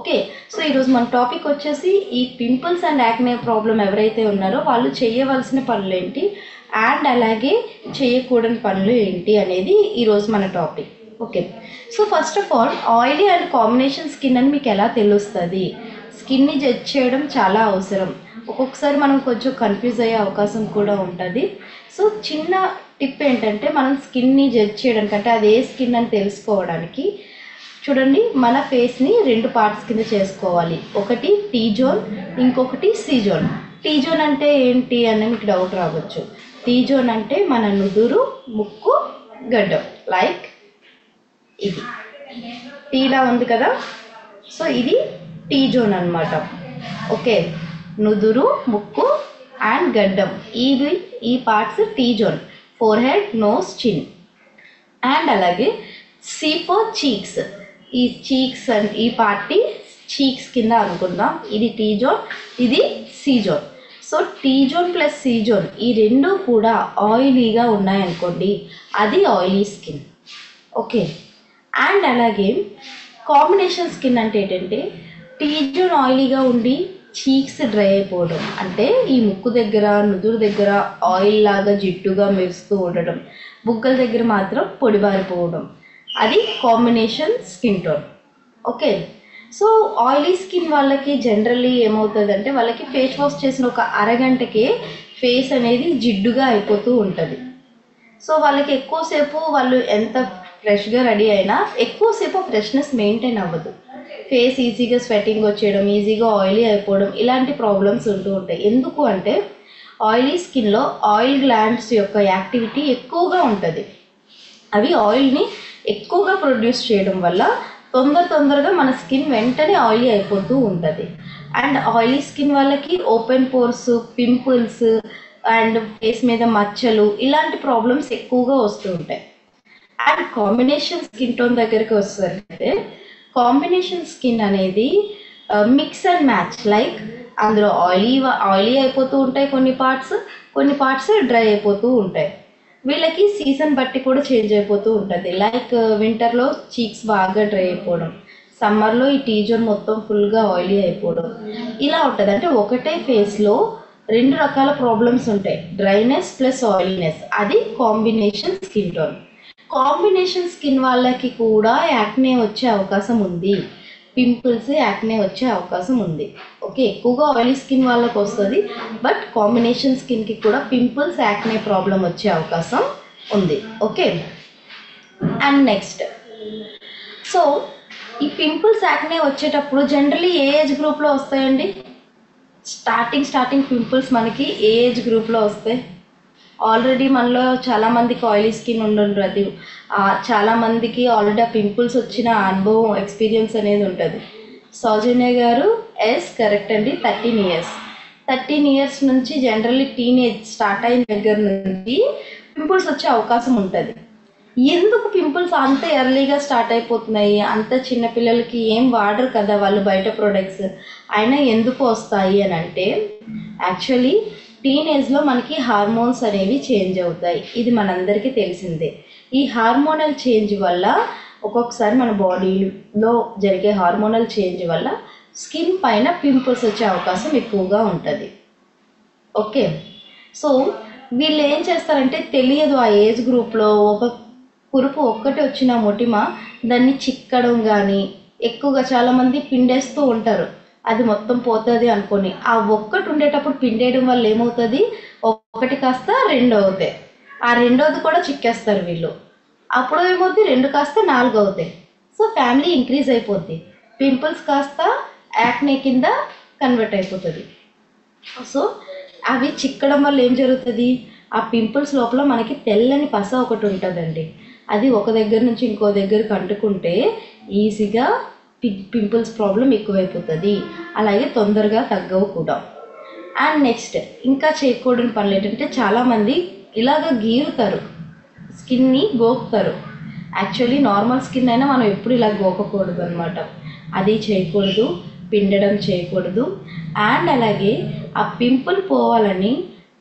Okay. So ఈరోజు మన topic వచ్చేసి ఈ పింపుల్స్ అండ్ యాక్నే ప్రాబ్లం ఎవరైతే ఉన్నారో వాళ్ళు చేయవలసిన పనులు ఏంటి అండ్ అలాగే చేయకూడని పనులు ఏంటి అనేది ఈరోజు మన topic. Okay. So first of all oily and combination skin అని మీకు ఎలా తెలుస్తుంది? స్కిన్ని జడ్జ్ చేయడం చాలా అవసరం. ఒక్కొక్కసారి మనం కొంచెం కన్ఫ్యూజ్ అయ్యే అవకాశం కూడా ఉంటుంది. సో చిన్న టిప్ ఏంటంటే మనం స్కిన్ని జడ్జ్ చేయడానికి అంటే అది ఏ స్కిన్ అని తెలుసుకోవడానికి చూడండి, మన ఫేస్ని 2 పార్ట్స్ కింద చేసుకోవాలి. ఒకటి టీ జోన్, ఇంకొకటి సి జోన్. టీ జోన్ అంటే ఏంటి అని మీకు డౌట్ రావచ్చు. టీ జోన్ అంటే మన నుదురు, ముక్కు, గడ్డం. లైక్ ఇది టీలా ఉంది కదా, సో ఇది టీ జోన్ అనమాట. ఓకే, నుదురు, ముక్కు అండ్ గడ్డం, ఈ parts T zone. Forehead, nose, chin. And అలాగే సి ఫర్ చీక్స్. ఈ చీక్స్ అండ్ ఈ పార్టీ చీక్స్ కింద అనుకుందాం. ఇది టీ జోన్, ఇది C zone. So T zone plus C zone ఈ రెండు కూడా ఆయిలీగా ఉన్నాయనుకోండి, అది ఆయిలీ స్కిన్. ఓకే. అండ్ అలాగే కాంబినేషన్ స్కిన్ అంటే ఏంటంటే టీ జోన్ ఆయిలీగా ఉండి చీక్స్ డ్రై అయిపోవడం, అంటే ఈ ముక్కు దగ్గర, నుదురు దగ్గర ఆయిల్ లాగా జిడ్డుగా మెరుస్తూ ఉండడం, బుగ్గల దగ్గర మాత్రం పొడిబారిపోవడం, అది combination skin tone. Okay. So oily skin వాళ్ళకి జనరల్లీ ఏమవుతుందంటే వాళ్ళకి ఫేస్ వాష్ చేసిన ఒక అరగంటకే ఫేస్ అనేది జిడ్డుగా అయిపోతూ ఉంటుంది. సో వాళ్ళకి ఎక్కువసేపు వాళ్ళు ఎంత ఫ్రెష్గా రెడీ అయినా ఎక్కువసేపు ఫ్రెష్నెస్ మెయింటైన్ అవ్వదు. ఫేస్ ఈజీగా స్వెటింగ్ వచ్చేయడం, ఈజీగా ఆయిలీ అయిపోవడం, ఇలాంటి ప్రాబ్లమ్స్ ఉంటూ ఉంటాయి. ఎందుకు అంటే ఆయిలీ స్కిన్లో ఆయిల్ గ్లాండ్స్ యొక్క యాక్టివిటీ ఎక్కువగా ఉంటుంది. అవి ఆయిల్ని ఎక్కువగా ప్రొడ్యూస్ చేయడం వల్ల తొందరగా మన స్కిన్ వెంటనే ఆయిలీ అయిపోతూ ఉంటుంది. అండ్ ఆయిలీ స్కిన్ వాళ్ళకి open pores, pimples and face మీద మచ్చలు, ఇలాంటి ప్రాబ్లమ్స్ ఎక్కువగా వస్తూ ఉంటాయి. అండ్ కాంబినేషన్ స్కిన్ టోన్ దగ్గరికి వస్తే కాంబినేషన్ స్కిన్ అనేది మిక్స్ అండ్ మ్యాచ్. లైక్ అందులో ఆయిలీ అయిపోతూ ఉంటాయి కొన్ని పార్ట్స్ డ్రై అయిపోతూ ఉంటాయి. వీళ్ళకి సీజన్ బట్టి కూడా చేంజ్ అయిపోతూ ఉంటుంది. లైక్ వింటర్లో చీక్స్ బాగా డ్రై అయిపోవడం, సమ్మర్లో ఈ టీ జోన్ మొత్తం ఫుల్గా ఆయిలీ అయిపోవడం, ఇలా ఉంటుంది. అంటే ఒకటే ఫేస్లో 2 రకాల ప్రాబ్లమ్స్ ఉంటాయి, డ్రైనెస్ ప్లస్ ఆయిలీనెస్. అది combination skin tone. Combination skin వాళ్ళకి కూడా యాక్నే వచ్చే అవకాశం ఉంది, పింపుల్స్, యాక్నే వచ్చే అవకాశం ఉంది. ఓకే, ఎక్కువగా ఆయిలీ స్కిన్ వాళ్ళకి వస్తుంది, బట్ కాంబినేషన్ స్కిన్కి కూడా పింపుల్స్, యాక్నే ప్రాబ్లం వచ్చే అవకాశం ఉంది. ఓకే. అండ్ నెక్స్ట్, సో ఈ పింపుల్స్, యాక్నే వచ్చేటప్పుడు జనరలీ ఏ ఏజ్ గ్రూప్లో వస్తాయండి? స్టార్టింగ్ పింపుల్స్ మనకి ఏ ఏజ్ గ్రూప్లో వస్తాయి? ఆల్రెడీ మనలో చాలామందికి ఆయిలీ స్కిన్ ఉండదు, చాలామందికి ఆల్రెడీ ఆ పింపుల్స్ వచ్చిన అనుభవం, ఎక్స్పీరియన్స్ అనేది ఉంటుంది. సౌజన్య గారు ఎస్ కరెక్ట్ అండి. 13 ఇయర్స్ నుంచి జనరల్లీ టీనేజ్ స్టార్ట్ అయిన దగ్గర నుంచి పింపుల్స్ వచ్చే అవకాశం ఉంటుంది. ఎందుకు పింపుల్స్ అంత ఎర్లీగా స్టార్ట్ అయిపోతున్నాయి? అంత చిన్నపిల్లలకి ఏం వాడరు కదా వాళ్ళు బయట ప్రోడక్ట్స్, అయినా ఎందుకు వస్తాయి అని అంటే యాక్చువల్లీ టీనేజ్లో మనకి హార్మోన్స్ అనేవి చేంజ్ అవుతాయి. ఇది మనందరికీ తెలిసిందే. ఈ హార్మోనల్ చేంజ్ వల్ల ఒక్కొక్కసారి మన బాడీలో జరిగే హార్మోనల్ చేంజ్ వల్ల స్కిన్ పైన పింపుల్స్ వచ్చే అవకాశం ఎక్కువగా ఉంటుంది. ఓకే. సో వీళ్ళు ఏం చేస్తారంటే తెలియదు, ఆ ఏజ్ గ్రూప్లో ఒక కురుపు ఒక్కటి వచ్చిన మొటిమ దాన్ని చిక్కడం కానీ, ఎక్కువగా చాలామంది పిండేస్తూ ఉంటారు, అది మొత్తం పోతుంది అనుకొని. ఆ ఒక్కటి ఉండేటప్పుడు పిండేయడం వల్ల ఏమవుతుంది, ఒకటి కాస్త 2 అవుతాయి, ఆ 2వది కూడా చిక్కేస్తారు వీళ్ళు. అప్పుడు ఏమవుతుంది, 2 కాస్త 4 అవుతాయి. సో ఫ్యామిలీ ఇంక్రీజ్ అయిపోద్ది, పింపుల్స్ కాస్త యాక్నే కింద కన్వర్ట్ అయిపోతుంది. సో అవి చిక్కడం వల్ల ఏం జరుగుతుంది, ఆ పింపుల్స్ లోపల మనకి తెల్లని పస ఒకటి ఉంటుందండి. అది ఒక దగ్గర నుంచి ఇంకో దగ్గరికి అంటుకుంటే ఈజీగా పింపుల్స్ ప్రాబ్లం ఎక్కువైపోతుంది, అలాగే తొందరగా తగ్గవు కూడా. అండ్ నెక్స్ట్ ఇంకా చేయకూడని పనులు ఏంటంటే చాలామంది ఇలాగ గీరుతారు, స్కిన్ని గోకుతారు. యాక్చువల్లీ నార్మల్ స్కిన్ అయినా మనం ఎప్పుడు ఇలా గోకకూడదు అనమాట, అది చేయకూడదు, పిండడం చేయకూడదు. అండ్ అలాగే ఆ పింపుల్ పోవాలని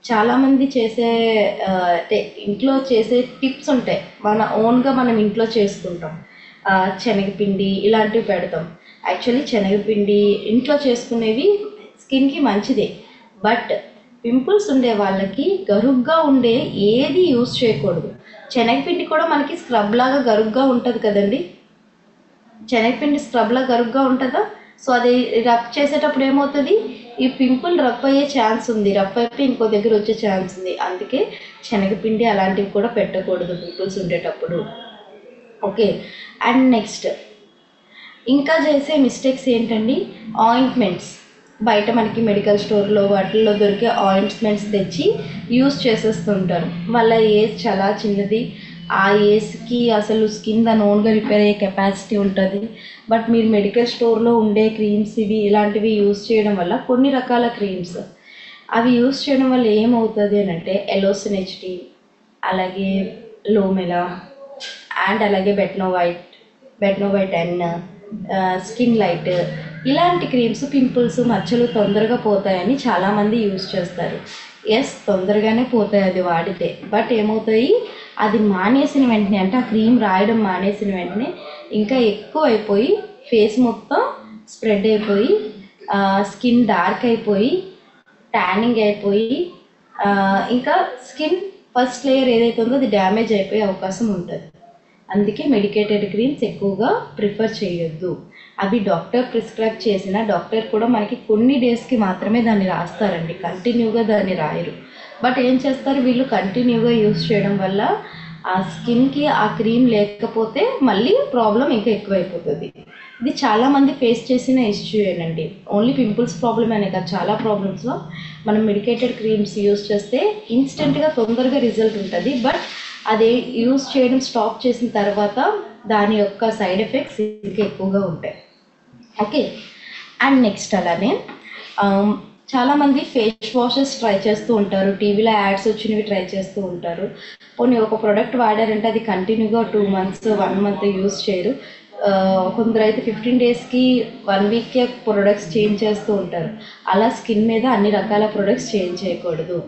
చాలామంది చేసే ఇంట్లో చేసే టిప్స్ ఉంటాయి, మన ఓన్గా మనం ఇంట్లో చేసుకుంటాం. శనగపిండి ఇలాంటివి పెడతాం. యాక్చువల్లీ శనగపిండి ఇంట్లో చేసుకునేవి స్కిన్కి మంచిదే, బట్ పింపుల్స్ ఉండే వాళ్ళకి గరుగ్గా ఉండే ఏది యూస్ చేయకూడదు. శనగపిండి కూడా మనకి స్క్రబ్ లాగా గరుగ్గా ఉంటుంది కదండి, శనగపిండి స్క్రబ్లా గరుగ్గా ఉంటుందా? సో అది రబ్ చేసేటప్పుడు ఏమవుతుంది, ఈ పింపుల్ రఫ్ అయ్యే ఛాన్స్ ఉంది, రఫ్ అయిపోయి ఇంకో దగ్గర వచ్చే ఛాన్స్ ఉంది. అందుకే శనగపిండి అలాంటివి కూడా పెట్టకూడదు పింపుల్స్ ఉండేటప్పుడు. ఓకే, అండ్ నెక్స్ట్ ఇంకా చేసే మిస్టేక్స్ ఏంటండి, ఆయింట్మెంట్స్. బయట మనకి మెడికల్ స్టోర్లో వాటిల్లో దొరికే ఆయింట్మెంట్స్ తెచ్చి యూస్ చేసేస్తుంటారు. వాళ్ళ ఏజ్ చాలా చిన్నది, ఆ ఏజ్కి అసలు స్కిన్ దాని ఓన్గా రిపేర్ అయ్యే కెపాసిటీ ఉంటుంది. బట్ మీరు మెడికల్ స్టోర్లో ఉండే క్రీమ్స్ ఇలాంటివి యూస్ చేయడం వల్ల, కొన్ని రకాల క్రీమ్స్ అవి యూస్ చేయడం వల్ల ఏమవుతుంది అని అంటే ఎలోసిన్ హెచ్డి, అలాగే లోమెలా, అండ్ అలాగే బెట్నోవైట్ ఎన్, స్కిన్ లైట్, ఇలాంటి క్రీమ్స్ పింపుల్స్ మచ్చలు తొందరగా పోతాయని చాలామంది యూస్ చేస్తారు. ఎస్, తొందరగానే పోతాయి అది వాడితే. బట్ ఏమవుతాయి, అది మానేసిన వెంటనే, అంటే ఆ క్రీమ్ రాయడం మానేసిన వెంటనే ఇంకా ఎక్కువ అయిపోయి ఫేస్ మొత్తం స్ప్రెడ్ అయిపోయి స్కిన్ డార్క్ అయిపోయి ట్యానింగ్ అయిపోయి ఇంకా స్కిన్ ఫస్ట్ లేయర్ ఏదైతే ఉందో అది డ్యామేజ్ అయిపోయే అవకాశం ఉంటుంది. అందుకే మెడికేటెడ్ క్రీమ్స్ ఎక్కువగా ప్రిఫర్ చేయొద్దు. అవి డాక్టర్ ప్రిస్క్రైబ్ చేసిన, డాక్టర్ కూడా మనకి కొన్ని డేస్కి మాత్రమే దాన్ని రాస్తారండి, కంటిన్యూగా దాన్ని రాయరు. బట్ ఏం చేస్తారు వీళ్ళు, కంటిన్యూగా యూస్ చేయడం వల్ల ఆ స్కిన్కి ఆ క్రీమ్ లేకపోతే మళ్ళీ ప్రాబ్లం ఇంకా ఎక్కువైపోతుంది. ఇది చాలామంది ఫేస్ చేసిన ఇష్యూ ఏనండి. ఓన్లీ పింపుల్స్ ప్రాబ్లమ్ అనే కాదు, చాలా ప్రాబ్లమ్స్లో మనం మెడికేటెడ్ క్రీమ్స్ యూస్ చేస్తే ఇన్స్టెంట్గా తొందరగా రిజల్ట్ ఉంటుంది. బట్ అది యూస్ చేయడం స్టాప్ చేసిన తర్వాత దాని యొక్క సైడ్ ఎఫెక్ట్స్ ఇంకా ఎక్కువగా ఉంటాయి. ఓకే, అండ్ నెక్స్ట్ అలానే చాలామంది ఫేస్ వాషెస్ ట్రై చేస్తూ ఉంటారు, టీవీలో యాడ్స్ వచ్చినవి ట్రై చేస్తూ ఉంటారు. కొన్ని ఒక ప్రోడక్ట్ వాడారంటే అది కంటిన్యూగా 2 months 1 month యూస్ చేయరు. కొందరు అయితే 15 daysకి 1 weekకే ప్రొడక్ట్స్ చేంజ్ చేస్తూ ఉంటారు. అలా స్కిన్ మీద అన్ని రకాల ప్రొడక్ట్స్ చేంజ్ చేయకూడదు.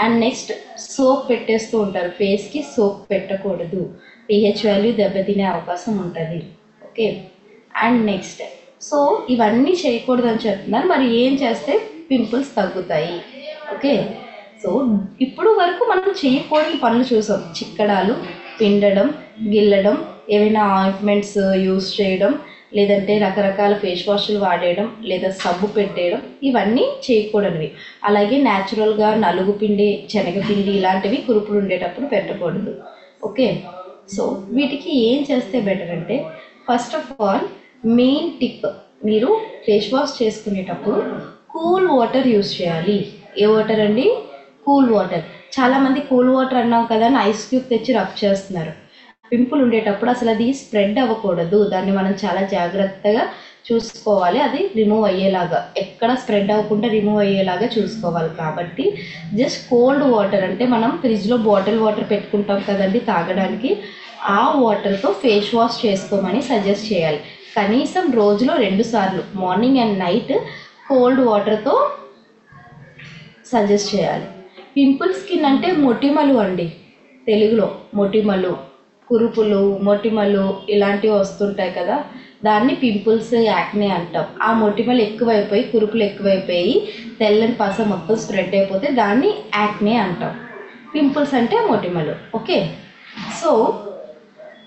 అండ్ నెక్స్ట్ సోప్ పెట్టేస్తూ ఉంటారు, ఫేస్కి సోప్ పెట్టకూడదు, pH వాల్యూ దెబ్బతినే అవకాశం ఉంటుంది. ఓకే, అండ్ నెక్స్ట్ సో ఇవన్నీ చేయకూడదని చెప్తున్నారు. మరి ఏం చేస్తే పింపుల్స్ తగ్గుతాయి? ఓకే, సో ఇప్పుడు వరకు మనం చేయకూడని పనులు చూసాం, చిక్కడాలు, పిండడం, గిల్లడం, ఏవైనా ఆయింట్మెంట్స్ యూస్ చేయడం, లేదంటే రకరకాల ఫేస్ వాష్లు వాడేయడం, లేదా సబ్బు పెట్టేయడం, ఇవన్నీ చేయకూడనివి. అలాగే న్యాచురల్గా నలుగు పిండి, శనగపిండి ఇలాంటివి కురుపులు ఉండేటప్పుడు పెట్టకూడదు. ఓకే, సో వీటికి ఏం చేస్తే బెటర్ అంటే, first of all main tip, మీరు ఫేస్ వాష్ చేసుకునేటప్పుడు కూల్ వాటర్ యూస్ చేయాలి. ఏ వాటర్ అండి? Cool water. చాలామంది కూల్ వాటర్ అన్నాం కదా అని ఐస్ క్యూబ్ తెచ్చి రబ్ చేస్తున్నారు. పింపుల్ ఉండేటప్పుడు అసలు అది స్ప్రెడ్ అవ్వకూడదు, దాన్ని మనం చాలా జాగ్రత్తగా చూసుకోవాలి. అది రిమూవ్ అయ్యేలాగా, ఎక్కడ స్ప్రెడ్ అవ్వకుండా రిమూవ్ అయ్యేలాగా చూసుకోవాలి. కాబట్టి జస్ట్ కోల్డ్ వాటర్, అంటే మనం ఫ్రిడ్జ్లో బాటిల్ వాటర్ పెట్టుకుంటాం కదండి తాగడానికి, ఆ వాటర్తో ఫేస్ వాష్ చేసుకోమని సజెస్ట్ చేయాలి. కనీసం రోజులో 2 సార్లు, మార్నింగ్ అండ్ నైట్ కోల్డ్ వాటర్తో సజెస్ట్ చేయాలి. పింపుల్ స్కిన్ అంటే మొటిమలు అండి, తెలుగులో మొటిమలు, కురుపులు, మొటిమలు ఇలాంటివి వస్తుంటాయి కదా, దాన్ని పింపుల్స్, యాక్నే అంటాం. ఆ మొటిమలు ఎక్కువైపోయి, కురుపులు ఎక్కువైపోయి తెల్లని పస మొత్తం స్ప్రెడ్ అయిపోతే దాన్ని యాక్నే అంటాం. పింపుల్స్ అంటే మొటిమలు. ఓకే, సో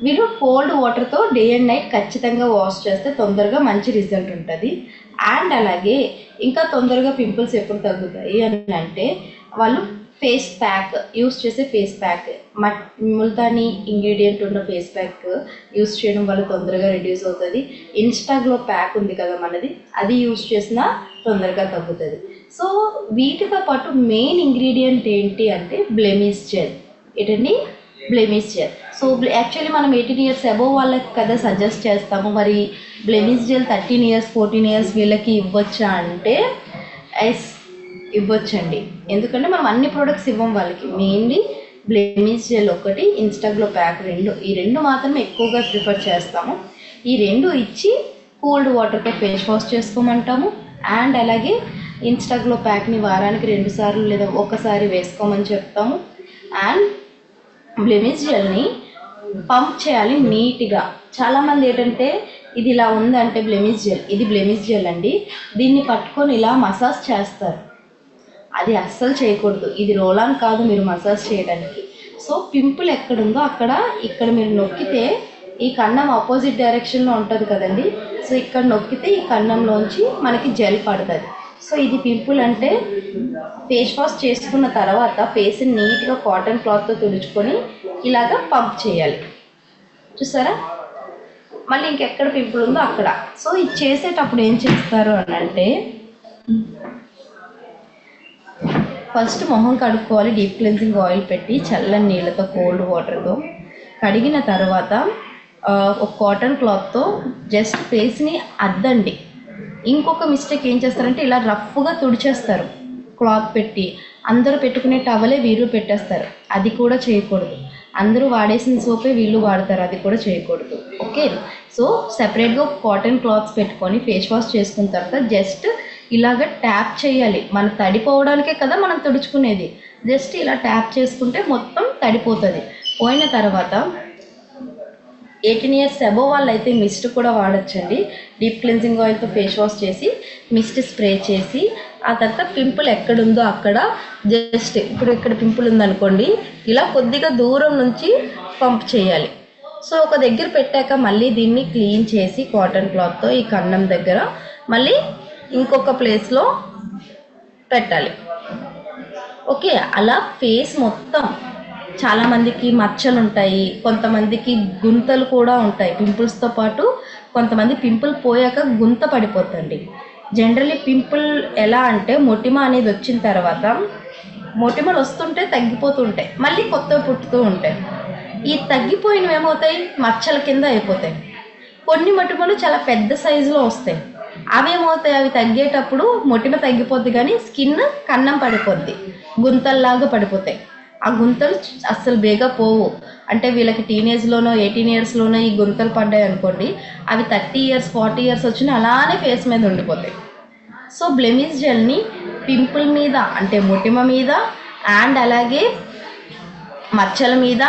వీళ్ళు కోల్డ్ వాటర్తో డే అండ్ నైట్ ఖచ్చితంగా వాష్ చేస్తే తొందరగా మంచి రిజల్ట్ ఉంటుంది. అండ్ అలాగే ఇంకా తొందరగా పింపుల్స్ ఎప్పుడు తగ్గుతాయి అని అంటే, వాళ్ళు ఫేస్ ప్యాక్ యూస్ చేసే ఫేస్ ప్యాక్, ముల్తానీ ఇంగ్రీడియంట్ ఉన్న ఫేస్ ప్యాక్ యూస్ చేయడం వల్ల తొందరగా రెడ్యూస్ అవుతుంది. ఇన్స్టాగ్లో ప్యాక్ ఉంది కదా మనది, అది యూస్ చేసినా తొందరగా తగ్గుతుంది. సో వీటితో పాటు మెయిన్ ఇంగ్రీడియంట్ ఏంటి అంటే బ్లెమిష్ జెల్. ఏంటండి? Blemish gel. సో యాక్చువల్లీ మనం 18 years అబోవ్ వాళ్ళకి కదా సజెస్ట్ చేస్తాము. మరి బ్లెమిష్ జెల్ 13 years 14 years వీళ్ళకి ఇవ్వచ్చా అంటే ఎస్, ఇవ్వచ్చండి. ఎందుకంటే మనం అన్ని ప్రోడక్ట్స్ ఇవ్వం వాళ్ళకి, మెయిన్లీ బ్లెమిష్ జెల్ ఒకటి, ఇన్స్టాగ్లో ప్యాక్ 2, ఈ 2 మాత్రమే ఎక్కువగా ప్రిఫర్ చేస్తాము. ఈ 2 ఇచ్చి కోల్డ్ వాటర్తో ఫేస్ వాష్ చేసుకోమంటాము. అండ్ అలాగే ఇన్స్టాగ్లో ప్యాక్ని వారానికి 2 సార్లు లేదా 1 సారి వేసుకోమని చెప్తాము. అండ్ బ్లెమిష్ జెల్ని పంప్ చేయాలి నీట్గా. చాలామంది ఏంటంటే ఇది ఇలా ఉందంటే బ్లెమిష్ జెల్, ఇది బ్లెమిష్ జెల్ అండి. దీన్ని పట్టుకొని ఇలా మసాజ్ చేస్తారు. అది అస్సలు చేయకూడదు. ఇది రోలాన్ కాదు మీరు మసాజ్ చేయడానికి. సో పింపుల్ ఎక్కడుందో అక్కడ ఇక్కడ మీరు నొక్కితే ఈ కన్నం ఆపోజిట్ డైరెక్షన్లో ఉంటుంది కదండి. సో ఇక్కడ నొక్కితే ఈ కన్నంలోంచి మనకి జెల్ పడుతుంది. సో ఇది పింపుల్ అంటే ఫేస్ వాష్ చేసుకున్న తర్వాత ఫేస్ని నీట్గా కాటన్ క్లాత్తో తుడుచుకొని ఇలాగ పంప్ చేయాలి. చూసారా, మళ్ళీ ఇంకెక్కడ పింపుల్ ఉందో అక్కడ. సో ఇది చేసేటప్పుడు ఏం చేస్తారు అని అంటే ఫస్ట్ మొహం కడుక్కోవాలి. డీప్ క్లెన్సింగ్ ఆయిల్ పెట్టి చల్లని నీళ్ళతో కోల్డ్ వాటర్తో కడిగిన తర్వాత ఒక కాటన్ క్లాత్తో జస్ట్ ఫేస్ని అద్దండి. ఇంకొక మిస్టేక్ ఏం చేస్తారంటే ఇలా రఫ్గా తుడిచేస్తారు క్లాత్ పెట్టి. అందరూ పెట్టుకునే టవలే వీళ్ళు పెట్టేస్తారు. అది కూడా చేయకూడదు. అందరూ వాడేసిన సోపే వీళ్ళు వాడతారు. అది కూడా చేయకూడదు. ఓకే, సో సెపరేట్గా కాటన్ క్లాత్స్ పెట్టుకొని ఫేస్ వాష్ చేసుకున్న తర్వాత జస్ట్ ఇలాగ ట్యాప్ చేయాలి. మన తడిపోవడానికే కదా మనం తుడుచుకునేది. జస్ట్ ఇలా ట్యాప్ చేసుకుంటే మొత్తం తడిపోతుంది. పోయిన తర్వాత 18 years అబోవ్ వాళ్ళు అయితే మిస్ట్ కూడా వాడచ్చండి. డీప్ క్లెన్సింగ్ ఆయిల్తో ఫేస్ వాష్ చేసి మిస్ట్ స్ప్రే చేసి ఆ తర్వాత పింపుల్ ఎక్కడుందో అక్కడ జస్ట్ ఇప్పుడు ఇక్కడ పింపుల్ ఉందనుకోండి, ఇలా కొద్దిగా దూరం నుంచి పంప్ చేయాలి. సో ఒక దగ్గర పెట్టాక మళ్ళీ దీన్ని క్లీన్ చేసి కాటన్ క్లాత్తో ఈ కన్నం దగ్గర మళ్ళీ ఇంకొక ప్లేస్లో పెట్టాలి. ఓకే, అలా ఫేస్ మొత్తం. చాలామందికి మచ్చలు ఉంటాయి, కొంతమందికి గుంతలు కూడా ఉంటాయి. పింపుల్స్తో పాటు కొంతమంది పింపుల్ పోయాక గుంత పడిపోతుంది. జనరల్లీ పింపుల్ ఎలా అంటే మొటిమ అనేది వచ్చిన తర్వాత మొటిమలు వస్తుంటే తగ్గిపోతుంటాయి, మళ్ళీ కొత్తవి పుట్టుతూ ఉంటాయి. ఈ తగ్గిపోయినవి ఏమవుతాయి, మచ్చల కింద అయిపోతాయి. కొన్ని మొటిమలు చాలా పెద్ద సైజులో వస్తాయి. అవేమవుతాయి, అవి తగ్గేటప్పుడు మొటిమ తగ్గిపోద్ది కానీ స్కిన్ కన్నం పడిపోద్ది, గుంతల్లాగా పడిపోతాయి. ఆ గుంతలు అస్సలు బేగా పోవు. అంటే వీళ్ళకి టీనేజ్లోనో 18 yearsలోనో ఈ గుంతలు పడ్డాయి అనుకోండి, అవి 30 years 40 years వచ్చినా అలానే ఫేస్ మీద ఉండిపోతాయి. సో బ్లెమిష్ జెల్ని పింపుల్ మీద అంటే మొటిమ మీద అండ్ అలాగే మచ్చల మీద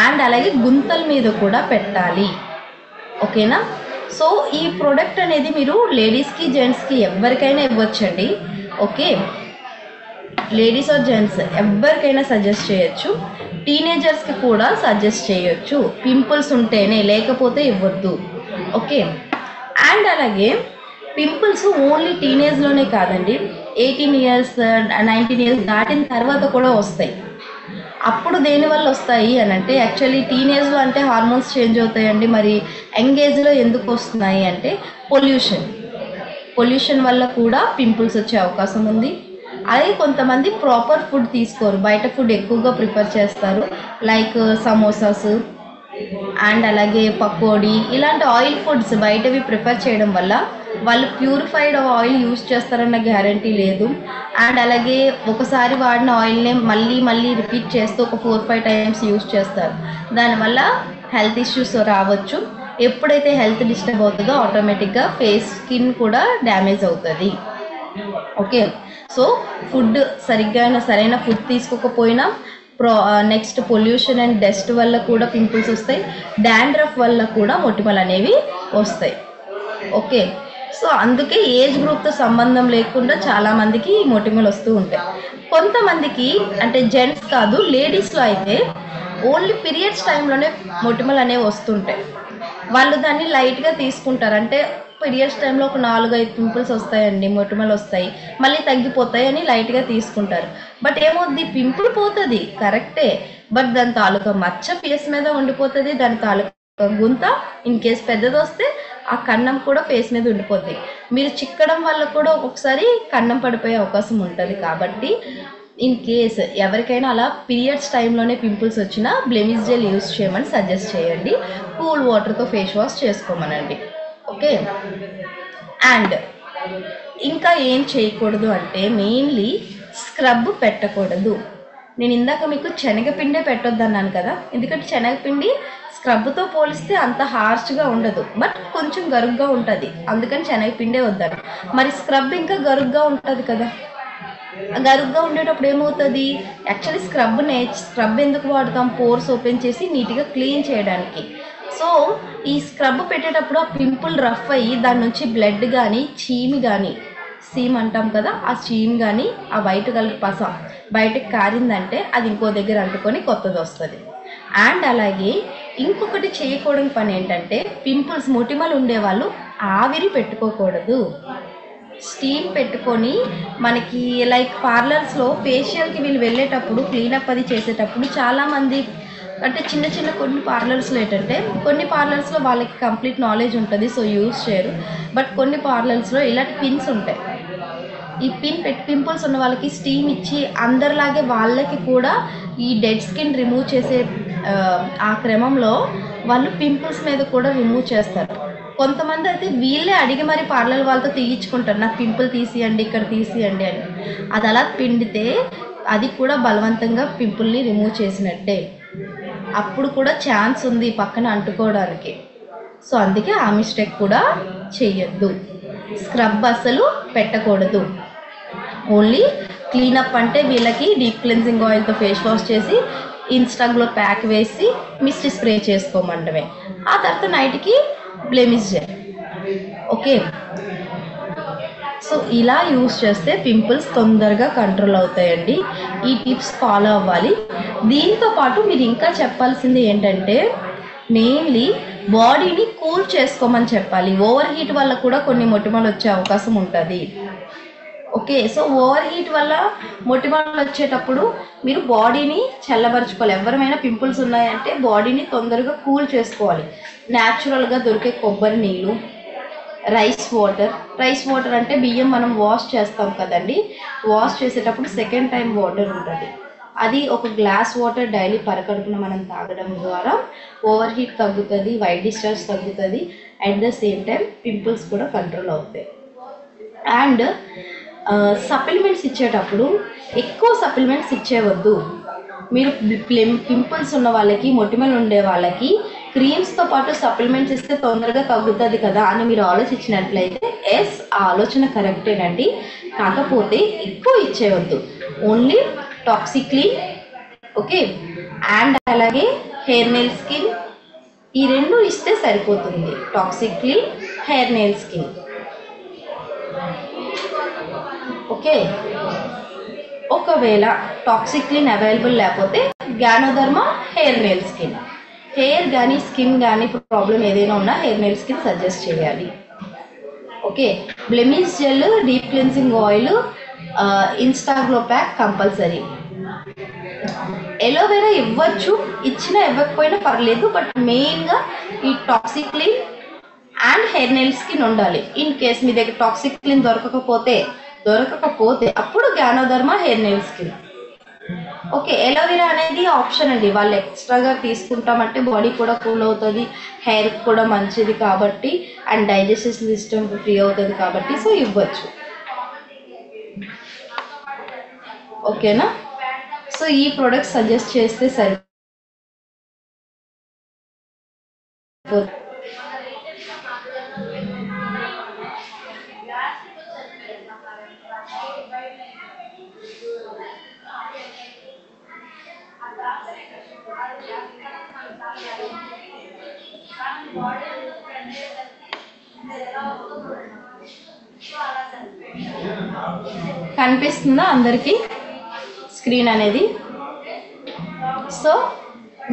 అండ్ అలాగే గుంతల మీద కూడా పెట్టాలి. ఓకేనా. సో ఈ ప్రోడక్ట్ అనేది మీరు లేడీస్కి జెంట్స్కి ఎవరికైనా ఇవ్వచ్చండి. ఓకే, లేడీస్ ఆర్ జెంట్స్ ఎవరికైనా సజెస్ట్ చేయొచ్చు. టీనేజర్స్కి కూడా సజెస్ట్ చేయొచ్చు. పింపుల్స్ ఉంటేనే, లేకపోతే ఇవ్వద్దు. ఓకే, అండ్ అలాగే పింపుల్స్ ఓన్లీ టీనేజ్లోనే కాదండి, 18 years 19 years దాటిన తర్వాత కూడా వస్తాయి. అప్పుడు దేనివల్ల వస్తాయి అని అంటే యాక్చువల్లీ టీనేజ్లో అంటే హార్మోన్స్ చేంజ్ అవుతాయండి. మరి యంగ్ ఏజ్లో ఎందుకు వస్తున్నాయి అంటే పొల్యూషన్ వల్ల కూడా పింపుల్స్ వచ్చే అవకాశం ఉంది. అలాగే కొంతమంది ప్రాపర్ ఫుడ్ తీసుకోరు, బయట ఫుడ్ ఎక్కువగా ప్రిఫర్ చేస్తారు. లైక్ సమోసాస్ అండ్ అలాగే పకోడీ ఇలాంటి ఆయిల్ ఫుడ్స్ బయటవి ప్రిఫర్ చేయడం వల్ల వాళ్ళు ప్యూరిఫైడ్ ఆయిల్ యూస్ చేస్తారన్న గ్యారంటీ లేదు. అండ్ అలాగే ఒకసారి వాడిన ఆయిల్నే మళ్ళీ రిపీట్ చేస్తూ ఒక 4-5 times యూస్ చేస్తారు. దానివల్ల హెల్త్ ఇష్యూస్ రావచ్చు. ఎప్పుడైతే హెల్త్ డిస్టర్బ్ అవుతుందో ఆటోమేటిక్గా ఫేస్ స్కిన్ కూడా డ్యామేజ్ అవుతుంది. ఓకే, సో ఫుడ్ సరైన ఫుడ్ తీసుకోకపోయినా నెక్స్ట్ పొల్యూషన్ అండ్ డస్ట్ వల్ల కూడా పింపుల్స్ వస్తాయి. డాండ్రఫ్ వల్ల కూడా మొటిమలు అనేవి వస్తాయి. ఓకే, సో అందుకే ఏజ్ గ్రూప్తో సంబంధం లేకుండా చాలామందికి మొటిమలు వస్తూ ఉంటాయి. కొంతమందికి అంటే జెంట్స్ కాదు, లేడీస్లో అయితే ఓన్లీ పీరియడ్స్ టైంలోనే మొటిమలు అనేవి వస్తుంటాయి. వాళ్ళు దాన్ని లైట్గా తీసుకుంటారు. అంటే పీరియడ్స్ టైంలో ఒక 4-5 పింపుల్స్ వస్తాయండి, మొటిమలు వస్తాయి, మళ్ళీ తగ్గిపోతాయి అని లైట్గా తీసుకుంటారు. బట్ ఏమవుద్ది, పింపుల్ పోతుంది కరెక్టే, బట్ దాని తాలూకా మచ్చ ఫేస్ మీద ఉండిపోతుంది. దాని తాలూకా గుంత ఇన్ కేస్ పెద్దది వస్తే ఆ కన్నం కూడా ఫేస్ మీద ఉండిపోద్ది. మీరు చిక్కడం వల్ల కూడా ఒక్కొక్కసారి కన్నం పడిపోయే అవకాశం ఉంటుంది. కాబట్టి ఇన్ కేస్ ఎవరికైనా అలా పీరియడ్స్ టైంలోనే పింపుల్స్ వచ్చినా బ్లెమిష్ జెల్ యూస్ చేయమని సజెస్ట్ చేయండి. కూల్ వాటర్తో ఫేస్ వాష్ చేసుకోమనండి. ఓకే, అండ్ ఇంకా ఏం చేయకూడదు అంటే మెయిన్లీ స్క్రబ్ పెట్టకూడదు. నేను ఇందాక మీకు శనగపిండే పెట్టొద్దు అన్నాను కదా, ఎందుకంటే శనగపిండి స్క్రబ్తో పోలిస్తే అంత హార్ష్గా ఉండదు, బట్ కొంచెం గరుగ్గా ఉంటుంది, అందుకని శనగపిండే వద్దాను. మరి స్క్రబ్ ఇంకా గరుగ్గా ఉంటుంది కదా, గరుగ్గా ఉండేటప్పుడు ఏమవుతుంది, యాక్చువల్లీ స్క్రబ్ ఎందుకు వాడతాం, పోర్స్ ఓపెన్ చేసి నీట్గా క్లీన్ చేయడానికి. సో ఈ స్క్రబ్ పెట్టేటప్పుడు ఆ పింపుల్ రఫ్ అయ్యి దాని నుంచి బ్లడ్ కానీ చీమి కానీ సీమ్ అంటాం కదా, ఆ చీమ్ కానీ ఆ వైట్ కలర్ పస బయటకు కారిందంటే అది ఇంకో దగ్గర అంటుకొని కొత్తది వస్తుంది. అండ్ అలాగే ఇంకొకటి చేయకూడని పని ఏంటంటే పింపుల్స్ మొటిమలు ఉండేవాళ్ళు ఆవిరి పెట్టుకోకూడదు. స్టీమ్ పెట్టుకొని మనకి లైక్ పార్లర్స్లో ఫేషియల్కి వీళ్ళు వెళ్ళేటప్పుడు క్లీనప్ అది చేసేటప్పుడు చాలామంది అంటే చిన్న చిన్న కొన్ని పార్లర్స్లో ఏంటంటే కొన్ని పార్లర్స్లో వాళ్ళకి కంప్లీట్ నాలెడ్జ్ ఉంటుంది, సో యూజ్ చేయరు. బట్ కొన్ని పార్లర్స్లో ఇలాంటి పిన్స్ ఉంటాయి. ఈ పింపుల్స్ ఉన్న వాళ్ళకి స్టీమ్ ఇచ్చి అందరిలాగే వాళ్ళకి కూడా ఈ డెడ్ స్కిన్ రిమూవ్ చేసే ఆ క్రమంలో వాళ్ళు పింపుల్స్ మీద కూడా రిమూవ్ చేస్తారు. కొంతమంది అయితే వీళ్ళే అడిగి మరి పార్లర్ వాళ్ళతో తీయించుకుంటారు, నాకు పింపుల్ తీసియండి ఇక్కడ తీసియండి అని. అది అలా పిండితే అది కూడా బలవంతంగా పింపుల్ని రిమూవ్ చేసినట్టే, అప్పుడు కూడా ఛాన్స్ ఉంది పక్కన అంటుకోవడానికి. సో అందుకే ఆ మిస్టేక్ కూడా చెయ్యొద్దు. స్క్రబ్ అసలు పెట్టకూడదు. ఓన్లీ క్లీనప్ అంటే వీళ్ళకి డీప్ క్లెన్జింగ్ ఆయిల్తో ఫేస్ వాష్ చేసి ఇన్స్టాగ్లో ప్యాక్ వేసి మిస్ట్ స్ప్రే చేసుకోమంటమే. ఆ తర్వాత నైట్కి బ్లెమిష్ జెల్. ఓకే, సో ఇలా యూస్ చేస్తే పింపుల్స్ తొందరగా కంట్రోల్ అవుతాయండి. ఈ టిప్స్ ఫాలో అవ్వాలి. దీంతో పాటు మీరు ఇంకా చెప్పాల్సింది ఏంటంటే మెయిన్లీ బాడీని కూల్ చేసుకోమని చెప్పాలి. ఓవర్ హీట్ వల్ల కూడా కొన్ని మొటిమలు వచ్చే అవకాశం ఉంటుంది. ఓకే, సో ఓవర్ హీట్ వల్ల మొటిమలు వచ్చేటప్పుడు మీరు బాడీని చల్లబరుచుకోవాలి. ఎవరైనా పింపుల్స్ ఉన్నాయంటే బాడీని తొందరగా కూల్ చేసుకోవాలి. న్యాచురల్గా దొరికే కొబ్బరి నీళ్ళు, రైస్ వాటర్ అంటే బియ్యం మనం వాష్ చేస్తాం కదండి, వాష్ చేసేటప్పుడు సెకండ్ టైం వాటర్ ఉంటుంది, అది ఒక గ్లాస్ వాటర్ డైలీ పరకడుపున మనం తాగడం ద్వారా ఓవర్ హీట్ తగ్గుతుంది, వైట్ డిశ్చార్జ్ తగ్గుతుంది, at the same time pimples కూడా కంట్రోల్ అవుతాయి. అండ్ సప్లిమెంట్స్ ఇచ్చేటప్పుడు ఎక్కువ సప్లిమెంట్స్ ఇచ్చేవద్దు. మీరు పింపుల్స్ ఉన్న వాళ్ళకి మొటిమలు ఉండే వాళ్ళకి క్రీమ్స్తో పాటు సప్లిమెంట్స్ ఇస్తే తొందరగా తగ్గుతుంది కదా అని మీరు ఆలోచించినట్లయితే ఎస్, ఆ ఆలోచన కరెక్టేనండి. కాకపోతే ఎక్కువ ఇచ్చేవద్దు. ఓన్లీ టాక్సిక్లీన్, ఓకే, అండ్ అలాగే హెయిర్ నెయిల్ స్కిన్, ఈ రెండు ఇస్తే సరిపోతుంది. Toxiclean, hair nail skin. Okay, ఒకవేళ టాక్సిక్లీన్ అవైలబుల్ లేకపోతే ganoderma hair nail skin. Hair కానీ స్కిన్ కానీ ప్రాబ్లం ఏదైనా ఉన్నా హెయిర్ నెయిల్ స్కిన్ సజెస్ట్ చేయాలి. Okay, blemish gel, deep cleansing oil, Instaglow pack compulsory. Aloe vera ఇవ్వచ్చు, ఇచ్చినా ఇవ్వకపోయినా పర్లేదు, బట్ మెయిన్గా ఈ Toxiclean and hair nail skin ఉండాలి. ఇన్ కేస్ మీ దగ్గర టాక్సిక్లీన్ దొరకకపోతే అప్పుడు ganoderma hair nail skin. Okay, aloe vera అనేది ఆప్షన్ అండి, వాళ్ళు ఎక్స్ట్రాగా తీసుకుంటామంటే బాడీ కూడా కూల్ అవుతుంది, హెయిర్ కూడా మంచిది కాబట్టి, అండ్ డైజెస్టివ్ సిస్టమ్ ఫ్రీ అవుతుంది కాబట్టి, సో ఇవ్వచ్చు. ఓకేనా, సో ఈ ప్రోడక్ట్ సజెస్ట్ చేస్తే సరిపోతుంది. కనిపిస్తుందా అందరికీ స్క్రీన్ అనేది? సో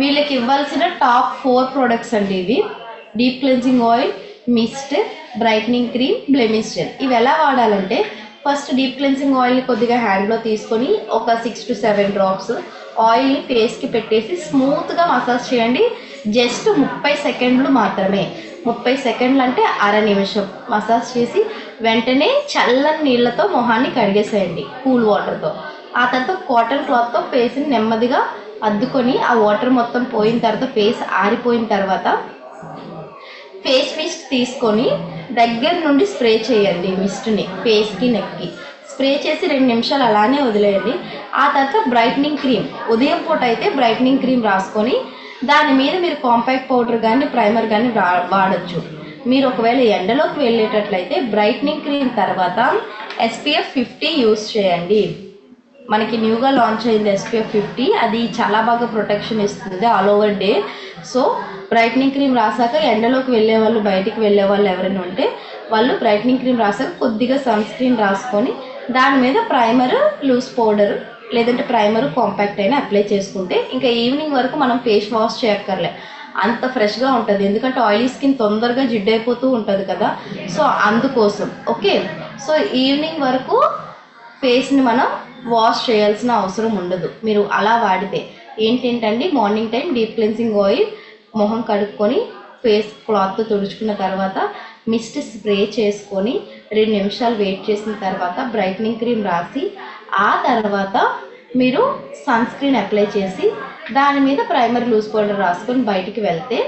వీళ్ళకి ఇవ్వాల్సిన టాప్ 4 ప్రోడక్ట్స్ అండి ఇవి. Deep cleansing oil, mist, brightening cream, blemish gel. ఇవి ఎలా వాడాలంటే ఫస్ట్ డీప్ క్లెన్జింగ్ ఆయిల్ని కొద్దిగా హ్యాండ్లో తీసుకొని ఒక 6 to 7 డ్రాప్స్ ఆయిల్ని ఫేస్కి పెట్టేసి స్మూత్గా మసాజ్ చేయండి. జస్ట్ 30 సెకండ్లు మాత్రమే. 30 సెకండ్లు అంటే అర నిమిషం మసాజ్ చేసి వెంటనే చల్లని నీళ్ళతో మొహాన్ని కడిగేసేయండి కూల్ వాటర్తో. ఆ తర్వాత కాటన్ క్లాత్తో ఫేస్ని నెమ్మదిగా అద్దుకొని ఆ వాటర్ మొత్తం పోయిన తర్వాత ఫేస్ ఆరిపోయిన తర్వాత ఫేస్ మిస్ట్ తీసుకొని దగ్గర నుండి స్ప్రే చేయండి. మిస్ట్ని ఫేస్కి, నెక్కి స్ప్రే చేసి 2 నిమిషాలు అలానే వదిలేయండి. ఆ తర్వాత బ్రైట్నింగ్ క్రీమ్, ఉదయం పూట అయితే బ్రైట్నింగ్ క్రీమ్ రాసుకొని దాని మీద మీరు కాంపాక్ట్ పౌడర్ కానీ ప్రైమర్ కానీ వాడచ్చు. మీరు ఒకవేళ ఎండలోకి వెళ్ళేటట్లయితే బ్రైట్నింగ్ క్రీమ్ తర్వాత SPF 50 యూస్ చేయండి. మనకి న్యూగా లాంచ్ అయింది SPF 50, అది చాలా బాగా ప్రొటెక్షన్ ఇస్తుంది all over day. So brightening cream రాసాక ఎండలోకి వెళ్ళే వాళ్ళు, బయటికి వెళ్ళే వాళ్ళు ఎవరైనా ఉంటే వాళ్ళు బ్రైట్నింగ్ క్రీమ్ రాసాక కొద్దిగా సన్ స్క్రీన్ రాసుకొని దాని మీద ప్రైమర్, లూజ్ పౌడర్ లేదంటే ప్రైమర్, కాంపాక్ట్ అయినా అప్లై చేసుకుంటే ఇంకా ఈవినింగ్ వరకు మనం ఫేస్ వాష్ చేయక్కర్లే, అంత ఫ్రెష్గా ఉంటుంది. ఎందుకంటే ఆయిలీ స్కిన్ తొందరగా జిడ్డైపోతూ ఉంటుంది కదా, సో అందుకోసం. ఓకే, సో ఈవినింగ్ వరకు ఫేస్ని మనం వాష్ చేయాల్సిన అవసరం ఉండదు మీరు అలా వాడితే. ఏంటండి, morning time deep cleansing oil మొహం కడుక్కొని ఫేస్ క్లాత్తో తుడుచుకున్న తర్వాత మిస్ట్ స్ప్రే చేసుకొని 2 నిమిషాలు వెయిట్ చేసిన తర్వాత బ్రైట్నింగ్ క్రీమ్ రాసి ఆ తర్వాత మీరు సన్ స్క్రీన్ అప్లై చేసి దాని మీద ప్రైమర్, లూజ్ పౌడర్ రాసుకొని బయటికి వెళ్తే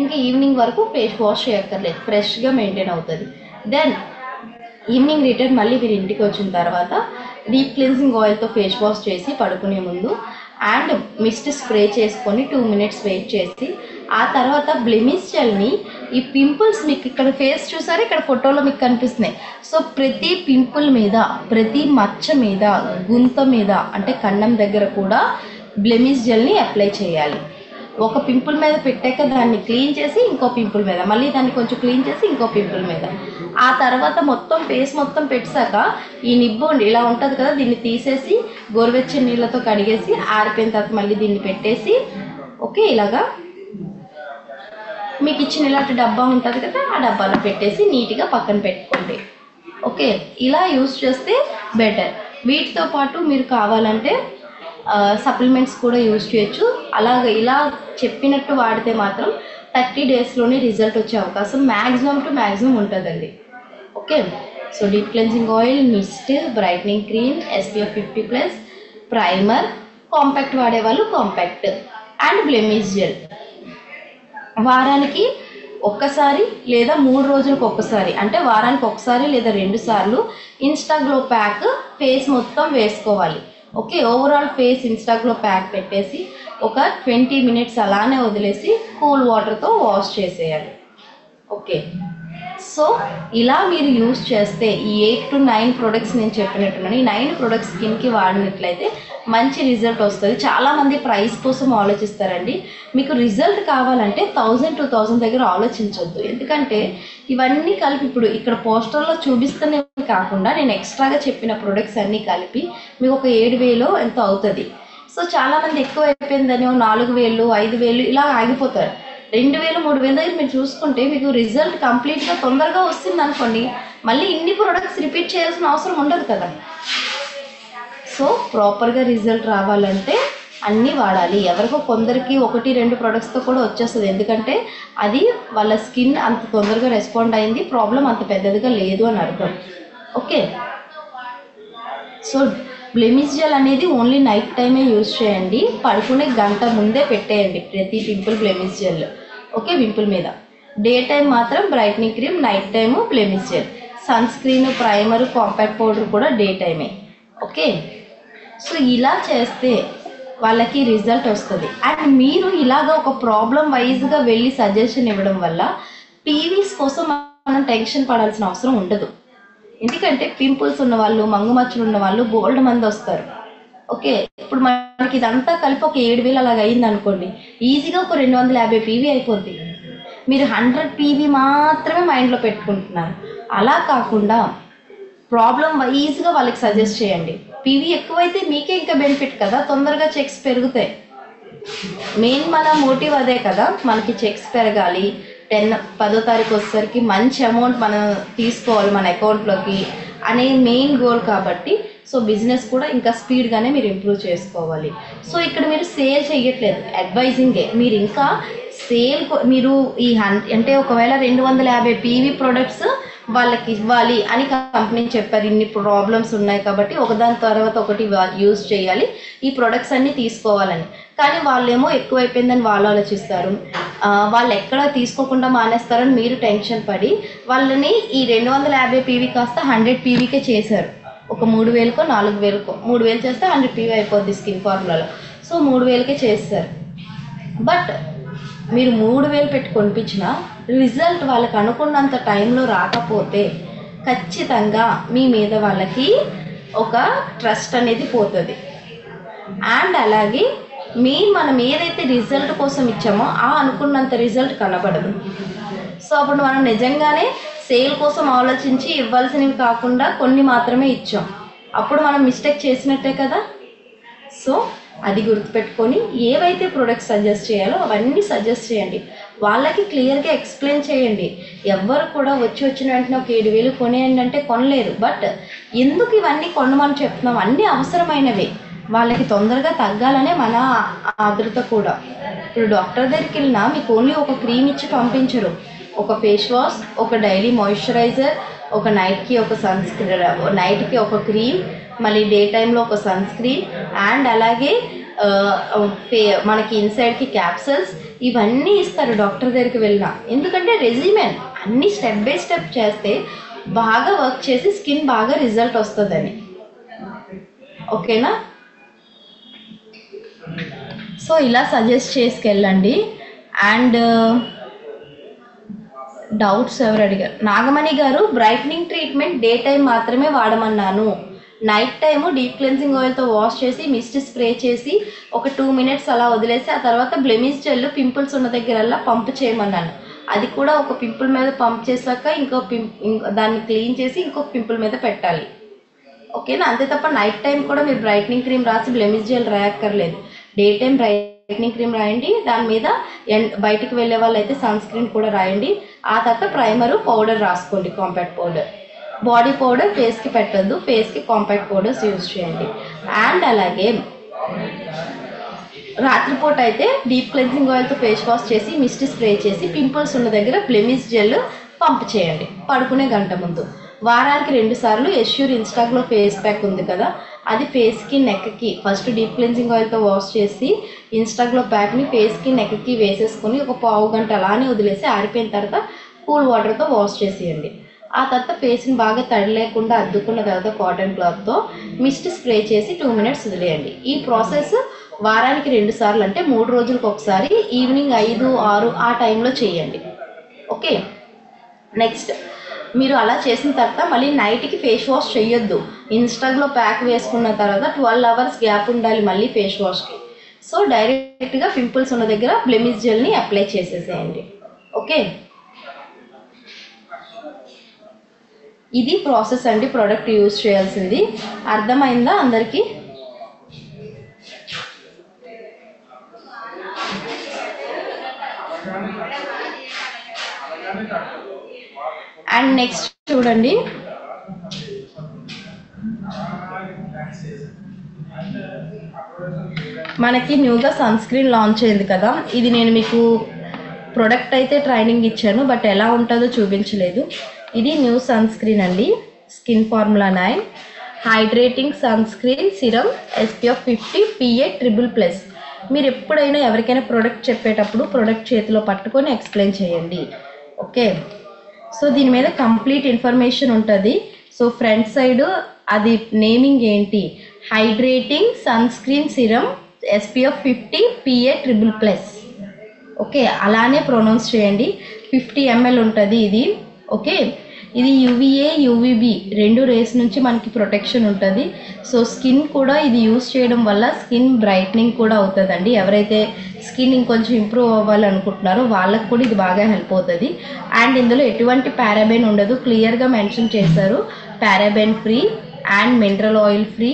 ఇంకా ఈవినింగ్ వరకు ఫేస్ వాష్ చేయక్కర్లేదు, ఫ్రెష్గా మెయింటైన్ అవుతుంది. దెన్ ఈవినింగ్ రిటర్న్ మళ్ళీ మీరు ఇంటికి వచ్చిన తర్వాత డీప్ క్లెన్సింగ్ ఆయిల్తో ఫేస్ వాష్ చేసి పడుకునే ముందు అండ్ మిస్ట్ స్ప్రే చేసుకొని 2 మినిట్స్ వెయిట్ చేసి ఆ తర్వాత బ్లెమిష్ జెల్ని ఈ పింపుల్స్ మీకు ఇక్కడ ఫేస్ చూసారా, ఇక్కడ ఫోటోలో మీకు కనిపిస్తున్నాయి. సో ప్రతి పింపుల్ మీద, ప్రతి మచ్చ మీద, గుంత మీద అంటే కన్నం దగ్గర కూడా బ్లెమిష్ జెల్ని అప్లై చేయాలి. ఒక పింపుల్ మీద పెట్టాక దాన్ని క్లీన్ చేసి ఇంకో పింపుల్ మీద, మళ్ళీ దాన్ని కొంచెం క్లీన్ చేసి ఇంకో పింపుల్ మీద, ఆ తర్వాత మొత్తం ఫేస్ మొత్తం పెట్టాక ఈ నిబ్బు ఇలా ఉంటుంది కదా, దీన్ని తీసేసి గోరువెచ్చని నీళ్ళతో కడిగేసి ఆరిపోయిన తర్వాత మళ్ళీ దీన్ని పెట్టేసి ఓకే ఇలాగా మీకు ఇచ్చిన ఇలాంటి డబ్బా ఉంటుంది కదా, ఆ డబ్బాలో పెట్టేసి నీట్గా పక్కన పెట్టుకోండి. ఓకే, ఇలా యూస్ చేస్తే బెటర్. వీటితో పాటు మీరు కావాలంటే సప్లిమెంట్స్ కూడా యూజ్ చేయొచ్చు. అలాగే ఇలా చెప్పినట్టు వాడితే మాత్రం 30 డేస్లోనే రిజల్ట్ వచ్చే అవకాశం మ్యాక్సిమం టు మ్యాక్సిమం ఉంటుందండి. Okay, so deep cleansing oil, mist, brightening cream, SPF 50+, primer, compact వాడేవాళ్ళు కాంపాక్ట్ అండ్ బ్లెమిష్ జెల్ వారానికి ఒక్కసారి లేదా 3 రోజులకు ఒక్కసారి, అంటే వారానికి ఒకసారి లేదా 2 సార్లు ఇన్స్టాగ్లో ప్యాక్ ఫేస్ మొత్తం వేసుకోవాలి. ఓకే, ఓవరాల్ ఫేస్ ఇన్స్టాగ్లో ప్యాక్ పెట్టేసి ఒక 20 మినిట్స్ అలానే వదిలేసి కూల్ వాటర్తో వాష్ చేసేయాలి. ఓకే, సో ఇలా మీరు యూస్ చేస్తే ఈ 8 to 9 ప్రొడక్ట్స్ నేను చెప్పినట్టున్నాను. ఈ 9 ప్రొడక్ట్స్ స్కిన్కి వాడినట్లయితే మంచి రిజల్ట్ వస్తుంది. చాలామంది ప్రైస్ కోసం ఆలోచిస్తారండి. మీకు రిజల్ట్ కావాలంటే 1000-2000 దగ్గర ఆలోచించొద్దు. ఎందుకంటే ఇవన్నీ కలిపి ఇప్పుడు ఇక్కడ పోస్టర్లో చూపిస్తూనే కాకుండా నేను ఎక్స్ట్రాగా చెప్పిన ప్రొడక్ట్స్ అన్నీ కలిపి మీకు ఒక 7000 ఎంతో అవుతుంది. సో చాలామంది ఎక్కువ అయిపోయిందని 4000, 5000 ఇలా ఆగిపోతారు. 2000, 3000 దగ్గర మీరు చూసుకుంటే మీకు రిజల్ట్ కంప్లీట్గా తొందరగా వస్తుంది అనుకోండి, మళ్ళీ ఇన్ని ప్రొడక్ట్స్ రిపీట్ చేయాల్సిన అవసరం ఉండదు కదా. సో ప్రాపర్గా రిజల్ట్ రావాలంటే అన్నీ వాడాలి. ఎవరికో కొందరికి 1-2 ప్రొడక్ట్స్తో కూడా వచ్చేస్తుంది. ఎందుకంటే అది వాళ్ళ స్కిన్ అంత తొందరగా రెస్పాండ్ అయింది, ప్రాబ్లం అంత పెద్దదిగా లేదు అని అర్థం. ఓకే, సో బ్లెమిష్ జెల్ అనేది ఓన్లీ నైట్ టైమే యూజ్ చేయండి. పడుకునే గంట ముందే పెట్టేయండి ప్రతి pimple blemish gel. Okay, pimple మీద. డే టైం మాత్రం brightening cream, night time blemish gel, sunscreen, primer, compact powder కూడా డే టైమే. ఓకే, సో ఇలా చేస్తే వాళ్ళకి రిజల్ట్ వస్తుంది. అండ్ మీరు ఇలాగ ఒక ప్రాబ్లం వైజ్గా వెళ్ళి సజెషన్ ఇవ్వడం వల్ల పీవీస్ కోసం మనం టెన్షన్ పడాల్సిన అవసరం ఉండదు. ఎందుకంటే పింపుల్స్ ఉన్నవాళ్ళు, మంగుమచ్చలు ఉన్న వాళ్ళు బోల్డ్ మంది వస్తారు. ఓకే, ఇప్పుడు మనకి ఇదంతా కలిపి ఒక 7000 అలాగ అయింది అనుకోండి, ఈజీగా ఒక 250 పీవీ అయిపోద్ది. మీరు 100 పీవీ మాత్రమే మైండ్లో పెట్టుకుంటున్నారు. అలా కాకుండా ప్రాబ్లం వైజ్గా వాళ్ళకి సజెస్ట్ చేయండి. పీవీ ఎక్కువైతే మీకే ఇంకా బెనిఫిట్ కదా, తొందరగా చెక్స్ పెరుగుతాయి. మెయిన్ మన మోటివ్ అదే కదా, మనకి చెక్స్ పెరగాలి. 10వ తారీఖు వచ్చేసరికి మంచి అమౌంట్ మనం తీసుకోవాలి మన అకౌంట్లోకి అనే మెయిన్ గోల్ కాబట్టి, సో బిజినెస్ కూడా ఇంకా స్పీడ్గానే మీరు ఇంప్రూవ్ చేసుకోవాలి. సో ఇక్కడ మీరు సేల్ చేయట్లేదు, అడ్వైజింగే. మీరు ఇంకా సేల్ మీరు ఈ అంటే ఒకవేళ 250 పీవీ ప్రొడక్ట్స్ వాళ్ళకి ఇవ్వాలి అని కంపెనీ చెప్పారు, ఇన్ని ప్రాబ్లమ్స్ ఉన్నాయి కాబట్టి ఒకదాని తర్వాత ఒకటి యూజ్ చేయాలి, ఈ ప్రొడక్ట్స్ అన్నీ తీసుకోవాలని. కానీ వాళ్ళేమో ఎక్కువైపోయిందని వాళ్ళు ఆలోచిస్తారు. వాళ్ళు ఎక్కడ తీసుకోకుండా మానేస్తారని మీరు టెన్షన్ పడి వాళ్ళని ఈ 250 పీవీ కాస్త 100 పీవీకే చేశారు. ఒక 3000కో 4000కో 3000 చేస్తే 100 పీవీ అయిపోద్ది స్కిన్ ఫార్ములాలో. సో 3000కే చేస్తారు. బట్ మీరు 3000 పెట్టి కొనిపించిన రిజల్ట్ వాళ్ళకి అనుకున్నంత టైంలో రాకపోతే ఖచ్చితంగా మీ మీద వాళ్ళకి ఒక ట్రస్ట్ అనేది పోతుంది. అండ్ అలాగే మనం ఏదైతే రిజల్ట్ కోసం ఇచ్చామో ఆ అనుకున్నంత రిజల్ట్ కనబడదు. సో అప్పుడు మనం నిజంగానే సేల్ కోసం ఆలోచించి ఇవ్వాల్సినవి కాకుండా కొన్ని మాత్రమే ఇచ్చాం, అప్పుడు మనం మిస్టేక్ చేసినట్టే కదా. సో అది గుర్తుపెట్టుకొని ఏవైతే ప్రొడక్ట్స్ సజెస్ట్ చేయాలో అవన్నీ సజెస్ట్ చేయండి, వాళ్ళకి క్లియర్గా ఎక్స్ప్లెయిన్ చేయండి. ఎవ్వరు కూడా వచ్చిన వెంటనే ఒక 7,000 కొనేయండి అంటే కొనలేరు. బట్ ఎందుకు ఇవన్నీ కొనమని చెప్తున్నాం, అన్నీ అవసరమైనవే, వాళ్ళకి తొందరగా తగ్గాలనే మన ఆదృత కూడా. ఇప్పుడు డాక్టర్ దగ్గరికి వెళ్ళినా మీకు ఓన్లీ ఒక క్రీమ్ ఇచ్చి పంపించరు, ఒక ఫేస్ వాష్, ఒక డైలీ మాయిశ్చరైజర్, ఒక నైట్కి ఒక నైట్కి ఒక క్రీమ్, మళ్ళీ డే టైంలో ఒక సన్ స్క్రీన్, అండ్ అలాగే మనకి ఇన్సైడ్కి క్యాప్సల్స్, ఇవన్నీ ఇస్తారు డాక్టర్ దగ్గరికి వెళ్ళినా. ఎందుకంటే రెజిమెన్ అన్నీ స్టెప్ బై స్టెప్ చేస్తే బాగా వర్క్ చేసి స్కిన్ బాగా రిజల్ట్ వస్తుందని. ఓకేనా? సో ఇలా సజెస్ట్ చేసుకెళ్ళండి. అండ్ డౌట్స్ ఎవరు అడిగారు? నాగమణి గారు, బ్రైట్నింగ్ ట్రీట్మెంట్ డే టైం మాత్రమే వాడమన్నాను, నైట్ టైము డీప్ క్లెన్సింగ్ ఆయిల్తో వాష్ చేసి మిస్ట్ స్ప్రే చేసి ఒక 2 minutes అలా వదిలేసి ఆ తర్వాత బ్లెమిష్ జెల్ పింపుల్స్ ఉన్న దగ్గరల్లా పంప్ చేయమన్నాను. అది కూడా ఒక పింపుల్ మీద పంప్ చేశాక దాన్ని క్లీన్ చేసి ఇంకొక పింపుల్ మీద పెట్టాలి. ఓకేనా? అంతే తప్ప నైట్ టైం కూడా మీరు బ్రైట్నింగ్ క్రీమ్ రాసి బ్లెమిష్ జెల్ రాయక్కర్లేదు. డే టైం బ్రైట్నింగ్ క్రీమ్ రాయండి, దాని మీద బయటికి వెళ్ళే వాళ్ళు అయితే సన్ స్క్రీన్ కూడా రాయండి. ఆ తర్వాత ప్రైమరు, పౌడర్ రాసుకోండి, కాంపాక్ట్ పౌడర్. బాడీ పౌడర్ ఫేస్కి పెట్టద్దు, ఫేస్కి కాంపాక్ట్ పౌడర్స్ యూజ్ చేయండి. అండ్ అలాగే రాత్రిపూట అయితే డీప్ క్లెన్సింగ్ ఆయిల్తో ఫేస్ వాష్ చేసి మిస్ట్ స్ప్రే చేసి పింపుల్స్ ఉన్న దగ్గర బ్లెమిష్ జెల్ పంప్ చేయండి పడుకునే గంట ముందు. వారానికి 2 సార్లు ఎష్యూర్ ఇన్స్టాగ్లో ఫేస్ ప్యాక్ ఉంది కదా, అది ఫేస్కి నెక్కి ఫస్ట్ డీప్ క్లెన్సింగ్ ఆయిల్తో వాష్ చేసి ఇన్స్టాగ్లో ప్యాక్ని ఫేస్కి నెక్కి వేసేసుకొని ఒక పావు గంట అలానే వదిలేసి ఆరిపోయిన తర్వాత కూల్ వాటర్తో వాష్ చేసేయండి. ఆ తర్వాత ఫేస్ని బాగా తడి లేకుండా అద్దుకున్న తర్వాత కాటన్ క్లాత్తో మిస్ట్ స్ప్రే చేసి 2 minutes వదిలేయండి. ఈ ప్రాసెస్ వారానికి 2 సార్లు, అంటే 3 రోజులకు ఒకసారి ఈవినింగ్ 5, 6 ఆ టైంలో చేయండి. ఓకే? నెక్స్ట్, మీరు అలా చేసిన తర్వాత మళ్ళీ నైట్కి ఫేస్ వాష్ చేయొద్దు. ఇన్స్టాగ్లో ప్యాక్ వేసుకున్న తర్వాత 12 hours గ్యాప్ ఉండాలి మళ్ళీ ఫేస్ వాష్కి. సో డైరెక్ట్గా పింపుల్స్ ఉన్న దగ్గర బ్లెమిష్ జెల్ని అప్లై చేసేసేయండి. ఓకే? ఇది ప్రాసెస్ అండి, ప్రోడక్ట్ యూజ్ చేయాల్సింది. అర్థమైందా అందరికీ? అండ్ నెక్స్ట్ చూడండి, మనకి న్యూగా సన్ స్క్రీన్ లాంచ్ అయింది కదా, ఇది నేను మీకు ప్రోడక్ట్ అయితే ట్రైనింగ్ ఇచ్చాను, బట్ ఎలా ఉంటుందో చూపించలేదు. ఇది న్యూ సన్ స్క్రీన్ అండి, skin formula 9 hydrating sunscreen serum SPF 50 PA+++. మీరు ఎప్పుడైనా ఎవరికైనా ప్రోడక్ట్ చెప్పేటప్పుడు ప్రోడక్ట్ చేతిలో పట్టుకొని ఎక్స్ప్లెయిన్ చేయండి. ఓకే? సో దీని మీద కంప్లీట్ ఇన్ఫర్మేషన్ ఉంటుంది. సో ఫ్రంట్ సైడ్ అది నేమింగ్ ఏంటి, hydrating sunscreen serum SPF 50 PA+++. Okay, అలానే ప్రొనౌన్స్ చేయండి. 50 ml ఉంటుంది ఇది. ఓకే, ఇది UVA UVB 2 రేస్ నుంచి మనకి ప్రొటెక్షన్ ఉంటుంది. సో స్కిన్ కూడా ఇది యూస్ చేయడం వల్ల స్కిన్ బ్రైట్నింగ్ కూడా అవుతుందండి. ఎవరైతే స్కిన్ ఇంకొంచెం ఇంప్రూవ్ అవ్వాలనుకుంటున్నారో వాళ్ళకు కూడా ఇది బాగా హెల్ప్ అవుతుంది. అండ్ ఇందులో ఎటువంటి పారాబెన్ ఉండదు, క్లియర్గా మెన్షన్ చేశారు. Paraben free and mineral oil free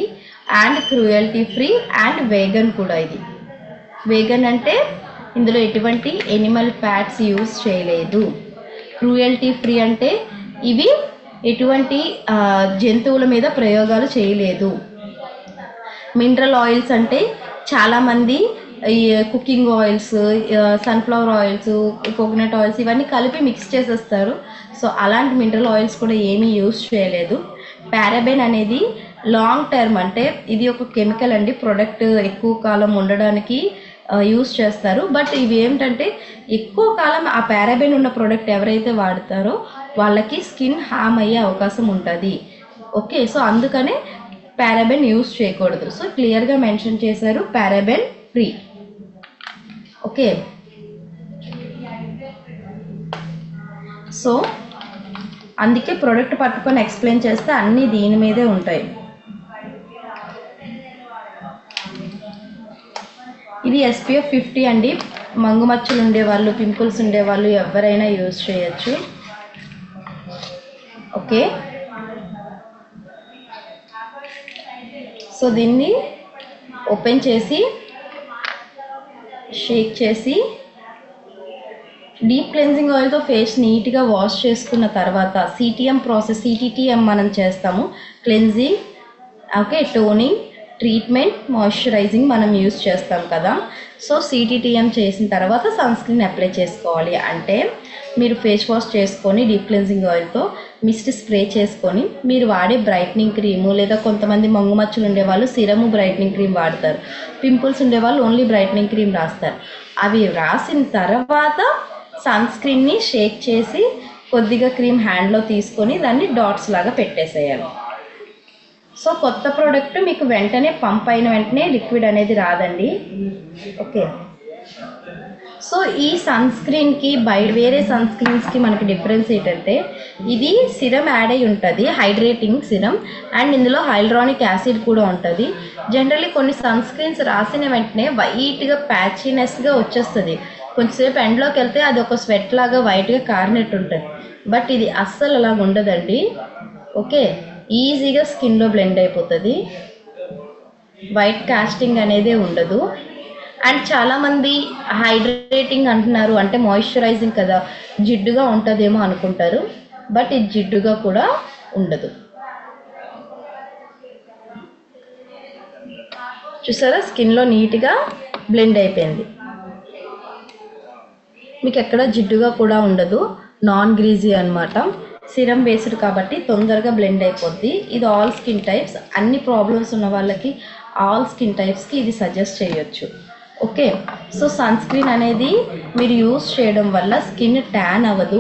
and cruelty free and vegan కూడా. ఇది వేగన్ అంటే ఇందులో ఎటువంటి ఎనిమల్ ఫ్యాట్స్ యూస్ చేయలేదు. క్రూయల్టీ ఫ్రీ అంటే ఇవి ఎటువంటి జంతువుల మీద ప్రయోగాలు చేయలేదు. మినరల్ ఆయిల్స్ అంటే చాలామంది ఈ cooking oils, sunflower oils, coconut oils ఇవన్నీ కలిపి మిక్స్ చేసేస్తారు. సో అలాంటి మినరల్ ఆయిల్స్ కూడా ఏమీ యూస్ చేయలేదు. పారాబెన్ అనేది లాంగ్ టర్మ్, అంటే ఇది ఒక కెమికల్ అండి, ప్రోడక్ట్ ఎక్కువ కాలం ఉండడానికి యూస్ చేస్తారు. బట్ ఇవి ఏమిటంటే ఎక్కువ కాలం ఆ పారాబెన్ ఉన్న ప్రోడక్ట్ ఎవరైతే వాడతారో వాళ్ళకి స్కిన్ హామ్ అయ్యే అవకాశం ఉంటుంది. ఓకే, సో అందుకనే పారాబెన్ యూస్ చేయకూడదు. సో క్లియర్గా మెన్షన్ చేశారు, పారాబెన్ ఫ్రీ. ఓకే, సో అందుకే ప్రోడక్ట్ పట్టుకొని ఎక్స్ప్లెయిన్ చేస్తే అన్నీ దీని మీదే ఉంటాయి. ఇది SPF 50 అండి. మంగు మచ్చలు ఉండేవాళ్ళు, పింపుల్స్ ఉండేవాళ్ళు ఎవరైనా యూజ్ చేయొచ్చు. ఓకే, సో దీన్ని ఓపెన్ చేసి షేక్ చేసి డీప్ క్లెన్జింగ్ ఆయిల్తో ఫేస్ నీట్గా వాష్ చేసుకున్న తర్వాత CTTM మనం చేస్తాము. Cleansing, okay, toning, treatment, moisturising మనం యూస్ చేస్తాం కదా. సో CTTM చేసిన తర్వాత సన్ స్క్రీన్ అప్లై చేసుకోవాలి. అంటే మీరు ఫేస్ వాష్ చేసుకొని డీప్ క్లెన్జింగ్ ఆయిల్తో మిస్ట్ స్ప్రే చేసుకొని మీరు వాడే బ్రైట్నింగ్ క్రీము, లేదా కొంతమంది మంగు మచ్చలు ఉండేవాళ్ళు సిరము బ్రైట్నింగ్ క్రీమ్ వాడతారు, పింపుల్స్ ఉండేవాళ్ళు ఓన్లీ బ్రైట్నింగ్ క్రీమ్ రాస్తారు. అవి రాసిన తర్వాత సన్ స్క్రీన్ని షేక్ చేసి కొద్దిగా క్రీమ్ హ్యాండ్లో తీసుకొని దాన్ని డాట్స్ లాగా పెట్టేసేయాలి. సో కొత్త ప్రోడక్ట్ మీకు వెంటనే పంప్ అయిన వెంటనే లిక్విడ్ అనేది రాదండి. ఓకే, సో ఈ సన్ స్క్రీన్కి వేరే సన్ స్క్రీన్స్కి మనకి డిఫరెన్స్ ఏంటంటే ఇది సిరం యాడ్ అయి ఉంటుంది, హైడ్రేటింగ్ సిరం, అండ్ ఇందులో హైల్యూరానిక్ యాసిడ్ కూడా ఉంటుంది. జనరల్లీ కొన్ని సన్ స్క్రీన్స్ రాసిన వెంటనే వైట్గా ప్యాచీనెస్గా వచ్చేస్తుంది. కొంచెంసేపు ఎండ్లోకి వెళ్తే అది ఒక స్వెట్ లాగా వైట్గా కారినట్టు ఉంటుంది. బట్ ఇది అస్సలు అలా ఉండదండి. ఓకే, ఈజీగా స్కిన్లో బ్లెండ్ అయిపోతుంది, వైట్ కాస్టింగ్ అనేది ఉండదు. అండ్ చాలామంది హైడ్రేటింగ్ అంటున్నారు, అంటే మాయిశ్చరైజింగ్ కదా, జిడ్డుగా ఉంటుందేమో అనుకుంటారు. బట్ ఇది జిడ్డుగా కూడా ఉండదు. చూసారా, స్కిన్లో నీట్గా బ్లెండ్ అయిపోయింది. మీకు ఎక్కడ జిడ్డుగా కూడా ఉండదు, నాన్ గ్రీజీ అనమాట. సిరం బేస్డ్ కాబట్టి తొందరగా బ్లెండ్ అయిపోద్ది. ఇది ఆల్ స్కిన్ టైప్స్, అన్ని ప్రాబ్లమ్స్ ఉన్న వాళ్ళకి, ఆల్ స్కిన్ టైప్స్కి ఇది సజెస్ట్ చేయొచ్చు. ఓకే, సో సన్ స్క్రీన్ అనేది మీరు యూస్ చేయడం వల్ల స్కిన్ ట్యాన్ అవ్వదు,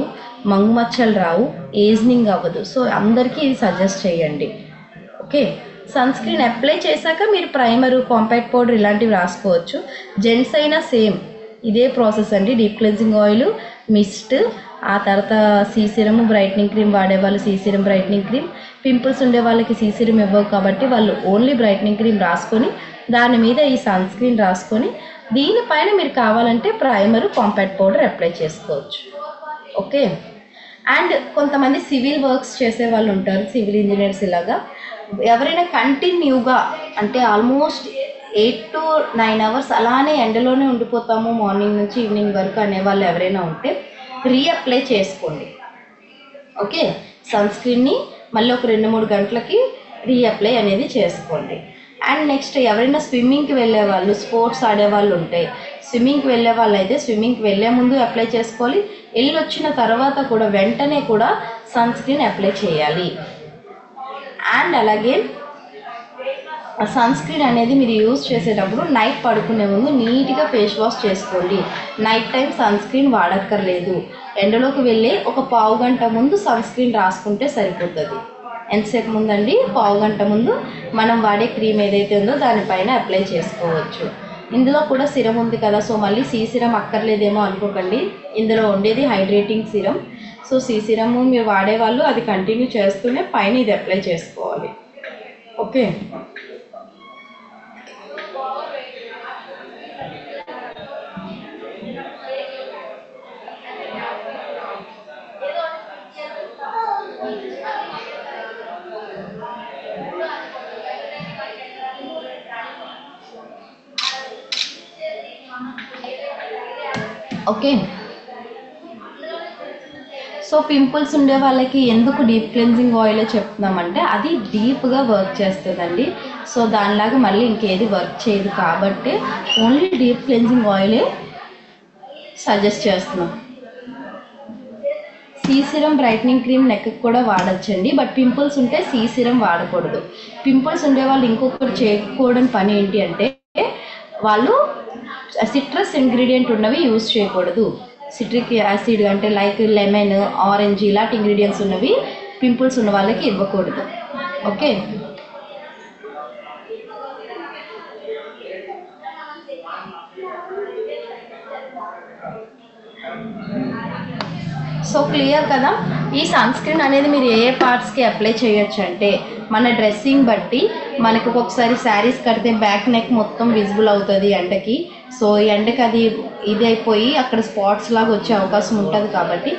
మంగు మచ్చలు రావు, ఏజ్నింగ్ అవ్వదు. సో అందరికీ ఇది సజెస్ట్ చేయండి. ఓకే, సన్ స్క్రీన్ అప్లై చేశాక మీరు ప్రైమరు, కాంపాక్ట్ పౌడర్ ఇలాంటివి రాసుకోవచ్చు. జెంట్స్ అయినా సేమ్ ఇదే ప్రాసెస్ అండి. డీప్ క్లెన్జింగ్ ఆయిల్, మిస్ట్, ఆ తర్వాత సిరమ్ బ్రైట్నింగ్ క్రీమ్ వాడేవాళ్ళు సిరం బ్రైట్నింగ్ క్రీమ్, పింపుల్స్ ఉండే వాళ్ళకి సిరం ఇవ్వవు కాబట్టి వాళ్ళు ఓన్లీ బ్రైట్నింగ్ క్రీమ్ రాసుకొని దాని మీద ఈ సన్ స్క్రీన్ రాసుకొని దీనిపైన మీరు కావాలంటే ప్రైమరు, కాంపాక్ట్ పౌడర్ అప్లై చేసుకోవచ్చు. ఓకే, అండ్ కొంతమంది సివిల్ వర్క్స్ చేసే వాళ్ళు ఉంటారు, సివిల్ ఇంజనీర్స్. ఇలాగా ఎవరైనా కంటిన్యూగా అంటే ఆల్మోస్ట్ 8 to 9 hours అలానే ఎండలోనే ఉండిపోతాము మార్నింగ్ నుంచి ఈవినింగ్ వరకు అనే వాళ్ళు ఎవరైనా ఉంటే రీఅప్లై చేసుకోండి. ఓకే, సన్ స్క్రీన్ని మళ్ళీ ఒక 2-3 గంటలకి రీఅప్లై అనేది చేసుకోండి. అండ్ నెక్స్ట్ ఎవరైనా స్విమ్మింగ్కి వెళ్ళే వాళ్ళు, స్పోర్ట్స్ ఆడేవాళ్ళు ఉంటే, స్విమ్మింగ్కి వెళ్ళే వాళ్ళు అయితే స్విమ్మింగ్కి వెళ్ళే ముందు అప్లై చేసుకోవాలి, వెళ్ళి వచ్చిన తర్వాత కూడా వెంటనే కూడా సన్ స్క్రీన్ అప్లై చేయాలి. అండ్ అలాగే సన్ స్క్రీన్ అనేది మీరు యూజ్ చేసేటప్పుడు నైట్ పడుకునే ముందు నీట్గా ఫేస్ వాష్ చేసుకోండి. నైట్ టైం సన్ స్క్రీన్ వాడక్కర్లేదు. ఎండలోకి వెళ్ళి ఒక పావు గంట ముందు సన్ స్క్రీన్ రాసుకుంటే సరిపోతుంది. ఎంతసేపు ముందండి? పావు గంట ముందు మనం వాడే క్రీమ్ ఏదైతే ఉందో దానిపైన అప్లై చేసుకోవచ్చు. ఇందులో కూడా సిరం ఉంది కదా, సో మళ్ళీ సిరం అక్కర్లేదేమో అనుకోకండి. ఇందులో ఉండేది హైడ్రేటింగ్ సిరం. సో సిరము మీరు వాడేవాళ్ళు అది కంటిన్యూ చేస్తూనే పైన ఇది అప్లై చేసుకోవాలి. Okay, okay. సో పింపుల్స్ ఉండే వాళ్ళకి ఎందుకు డీప్ క్లెన్జింగ్ ఆయిల్ చెప్తున్నామంటే అది డీప్గా వర్క్ చేస్తుందండి. సో దానిలాగా మళ్ళీ ఇంకేది వర్క్ చేయదు కాబట్టి ఓన్లీ డీప్ క్లెన్జింగ్ ఆయిలే సజెస్ట్ చేస్తున్నాం. సిరం బ్రైట్నింగ్ క్రీమ్ నెక్కి కూడా వాడచ్చండి, బట్ పింపుల్స్ ఉంటే సిరం వాడకూడదు. పింపుల్స్ ఉండే వాళ్ళు ఇంకొకరు చేయకూడని పని ఏంటి అంటే వాళ్ళు సిట్రస్ ఇంగ్రీడియంట్ ఉన్నవి యూజ్ చేయకూడదు. సిట్రిక్ యాసిడ్ అంటే లైక్ లెమన్, ఆరెంజ్ ఇలాంటి ఇంగ్రీడియంట్స్ ఉన్నవి పింపుల్స్ ఉన్న వాళ్ళకి ఇవ్వకూడదు. ఓకే, సో క్లియర్ కదా. ఈ సన్ స్క్రీన్ అనేది మీరు ఏ పార్ట్స్కి అప్లై చేయొచ్చు అంటే మన డ్రెస్సింగ్ బట్టి, మనకు ఒక్కొక్కసారి శారీస్ కడితే బ్యాక్ నెక్ మొత్తం విజిబుల్ అవుతుంది ఎండకి, సో ఎండకి అది ఇది అయిపోయి అక్కడ స్పాట్స్ లాగా వచ్చే అవకాశం ఉంటుంది. కాబట్టి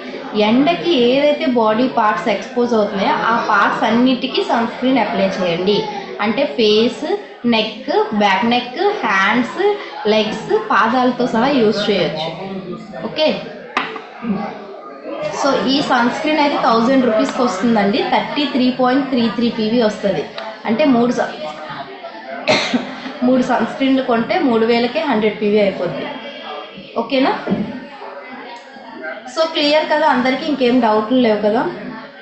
ఎండకి ఏదైతే బాడీ పార్ట్స్ ఎక్స్పోజ్ అవుతున్నాయో ఆ పార్ట్స్ అన్నిటికీ సన్ స్క్రీన్ అప్లై చేయండి. అంటే face, neck, back neck, hands, legs, పాదాలతో సహా యూజ్ చేయొచ్చు. ఓకే, సో ఈ సన్ స్క్రీన్ అయితే 1000 రూపీస్కి వస్తుందండి. 33.33 PV వస్తుంది. అంటే మూడు సన్ స్క్రీన్లు కొంటే 3000కే 100 PV అయిపోద్ది. ఓకేనా? సో క్లియర్ కదా అందరికీ? ఇంకేం డౌట్లు లేవు కదా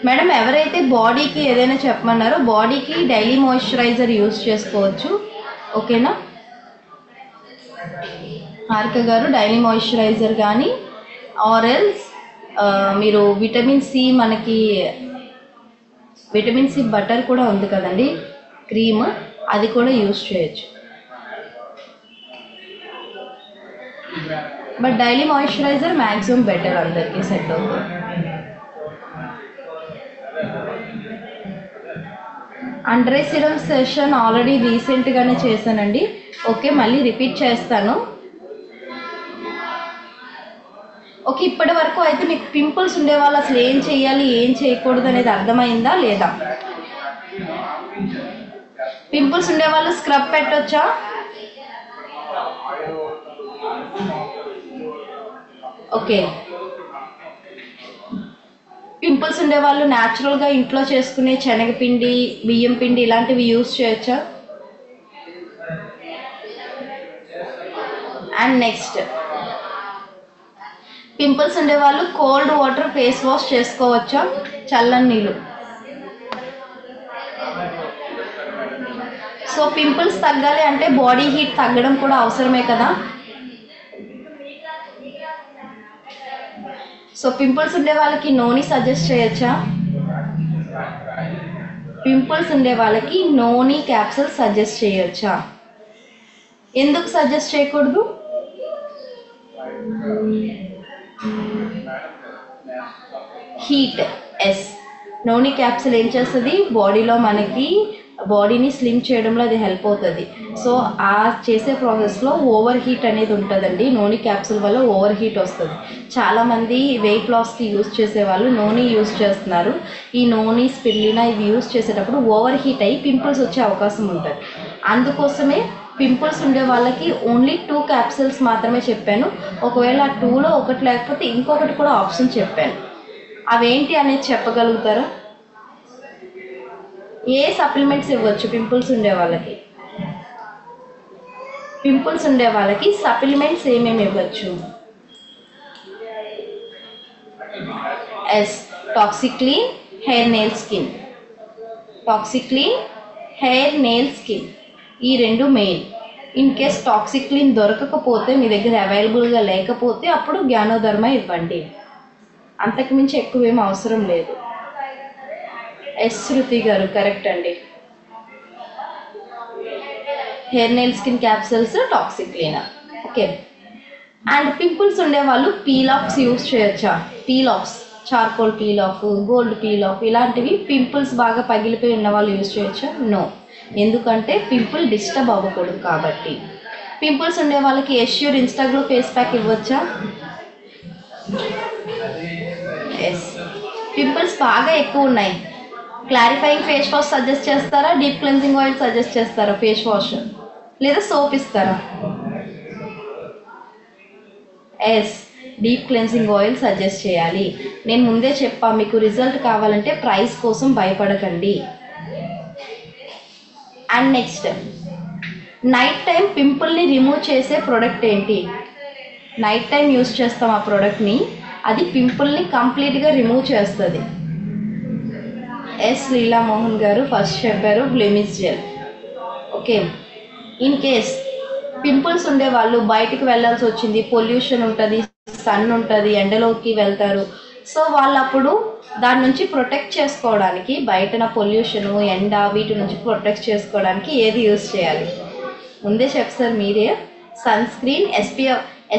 మేడం? ఎవరైతే బాడీకి ఏదైనా చెప్పమన్నారో బాడీకి డైలీ మాయిశ్చరైజర్ యూజ్ చేసుకోవచ్చు. ఓకేనా హారిక గారు? డైలీ మాయిశ్చరైజర్ కానీ ఆరెల్స్ మీరు విటమిన్ సి, మనకి విటమిన్ సి బటర్ కూడా ఉంది కదండి, క్రీమ్, అది కూడా యూజ్ చేయొచ్చు. But daily moisturiser maximum better, అందరికీ సెట్ అవుతుంది. Under eye serum session already రీసెంట్గానే చేశానండి. ఓకే, మళ్ళీ రిపీట్ చేస్తాను. ఓకే, ఇప్పటి వరకు అయితే మీకు పింపుల్స్ ఉండేవాళ్ళు అసలు ఏం చేయాలి ఏం చేయకూడదు అనేది అర్థమైందా లేదా? పింపుల్స్ ఉండేవాళ్ళు స్క్రబ్ పెట్టొచ్చా? ఓకే, పింపుల్స్ ఉండేవాళ్ళు న్యాచురల్గా ఇంట్లో చేసుకునే శనగపిండి, బియ్యం పిండి ఇలాంటివి యూజ్ చేయొచ్చా? అండ్ నెక్స్ట్, పింపుల్స్ ఉండేవాళ్ళు కోల్డ్ వాటర్ ఫేస్ వాష్ చేసుకోవచ్చా? చల్లని నీళ్ళు. సో పింపుల్స్ తగ్గాలి అంటే బాడీ హీట్ తగ్గడం కూడా అవసరమే కదా. సో పింపుల్స్ ఉండే వాళ్ళకి నోని సజెస్ట్ చేయొచ్చా? పింపుల్స్ ఉండే వాళ్ళకి నోని క్యాప్సూల్ సజెస్ట్ చేయొచ్చా? ఎందుకు సజెస్ట్ చేయకూడదు? హీట్. ఎస్, నోని క్యాప్సూల్ ఏం చేస్తుంది, బాడీలో మనకి బాడీని స్లిమ్ చేయడంలో అది హెల్ప్ అవుతుంది. సో ఆ చేసే ప్రాసెస్లో ఓవర్ హీట్ అనేది ఉంటుందండి. నోని క్యాప్సూల్ వల్ల ఓవర్ హీట్ వస్తుంది. చాలామంది వెయిట్ లాస్కి యూజ్ చేసేవాళ్ళు నోని యూజ్ చేస్తున్నారు. ఈ నోని, స్పిరులినా ఇవి యూజ్ చేసేటప్పుడు ఓవర్ హీట్ అయ్యి పింపుల్స్ వచ్చే అవకాశం ఉంటుంది. అందుకోసమే పింపుల్స్ ఉండే వాళ్ళకి ఓన్లీ 2 క్యాప్సూల్స్ మాత్రమే చెప్పాను. ఒకవేళ ఆ 2లో ఒకటి లేకపోతే ఇంకొకటి కూడా ఆప్షన్ చెప్పాను. అవేంటి అనేది చెప్పగలుగుతారా? ఏ సప్లిమెంట్స్ ఇవ్వచ్చు పింపుల్స్ ఉండే వాళ్ళకి? పింపుల్స్ ఉండే వాళ్ళకి సప్లిమెంట్స్ ఏమేమి ఇవ్వచ్చు? Yes, Toxiclean, hair nail skin. Toxiclean, hair nail skin, ఈ రెండు మెయిన్. ఇన్ కేస్ టాక్సిక్లీన్ దొరకకపోతే, మీ దగ్గర అవైలబుల్గా లేకపోతే అప్పుడు జ్ఞానోధర్మ ఇవ్వండి. అంతకుమించి ఎక్కువేం అవసరం లేదు. ఎస్ శృతి గారు, కరెక్ట్ అండి. Hair nail skin capsules, Toxiclean. Okay, and pimples ఉండేవాళ్ళు పీల్ ఆఫ్స్ యూజ్ చేయొచ్చా? Peel offs, charcoal peel off, gold peel off, ఇలాంటివి పింపుల్స్ బాగా పగిలిపోయి ఉన్న వాళ్ళు యూజ్ చేయొచ్చా? నో, ఎందుకంటే పింపుల్ డిస్టర్బ్ అవ్వకూడదు కాబట్టి. పింపుల్స్ ఉండే వాళ్ళకి ఎష్యూర్ ఇన్స్టాగ్లో ఫేస్ ప్యాక్ ఇవ్వచ్చా? ఎస్. పింపుల్స్ బాగా ఎక్కువ ఉన్నాయి, క్లారిఫైయింగ్ ఫేస్ వాష్ సజెస్ట్ చేస్తారా? డీప్ క్లెన్జింగ్ ఆయిల్ సజెస్ట్ చేస్తారా? ఫేస్ వాష్ లేదా సోప్ ఇస్తారా? Yes, deep cleansing oil suggest చేయాలి. నేను ముందే చెప్పా, మీకు రిజల్ట్ కావాలంటే ప్రైస్ కోసం భయపడకండి. అండ్ నెక్స్ట్, నైట్ టైం పింపుల్ని రిమూవ్ చేసే ప్రోడక్ట్ ఏంటి? నైట్ టైం యూస్ చేస్తాం ఆ ప్రోడక్ట్ని, అది పింపుల్ని కంప్లీట్గా రిమూవ్ చేస్తుంది. ఎస్ లీలా మోహన్ గారు ఫస్ట్ చెప్పారు, blemish gel. Okay, in case pimples ఉండే వాళ్ళు బయటికి వెళ్ళాల్సి వచ్చింది, పొల్యూషన్ ఉంటుంది, సన్ ఉంటుంది, ఎండలోకి వెళ్తారు. సో వాళ్ళప్పుడు దాని నుంచి ప్రొటెక్ట్ చేసుకోవడానికి, బయటన పొల్యూషను, ఎండ, వీటి నుంచి ప్రొటెక్ట్ చేసుకోవడానికి ఏది యూజ్ చేయాలి? ముందే చెప్తారు మీరే. Sunscreen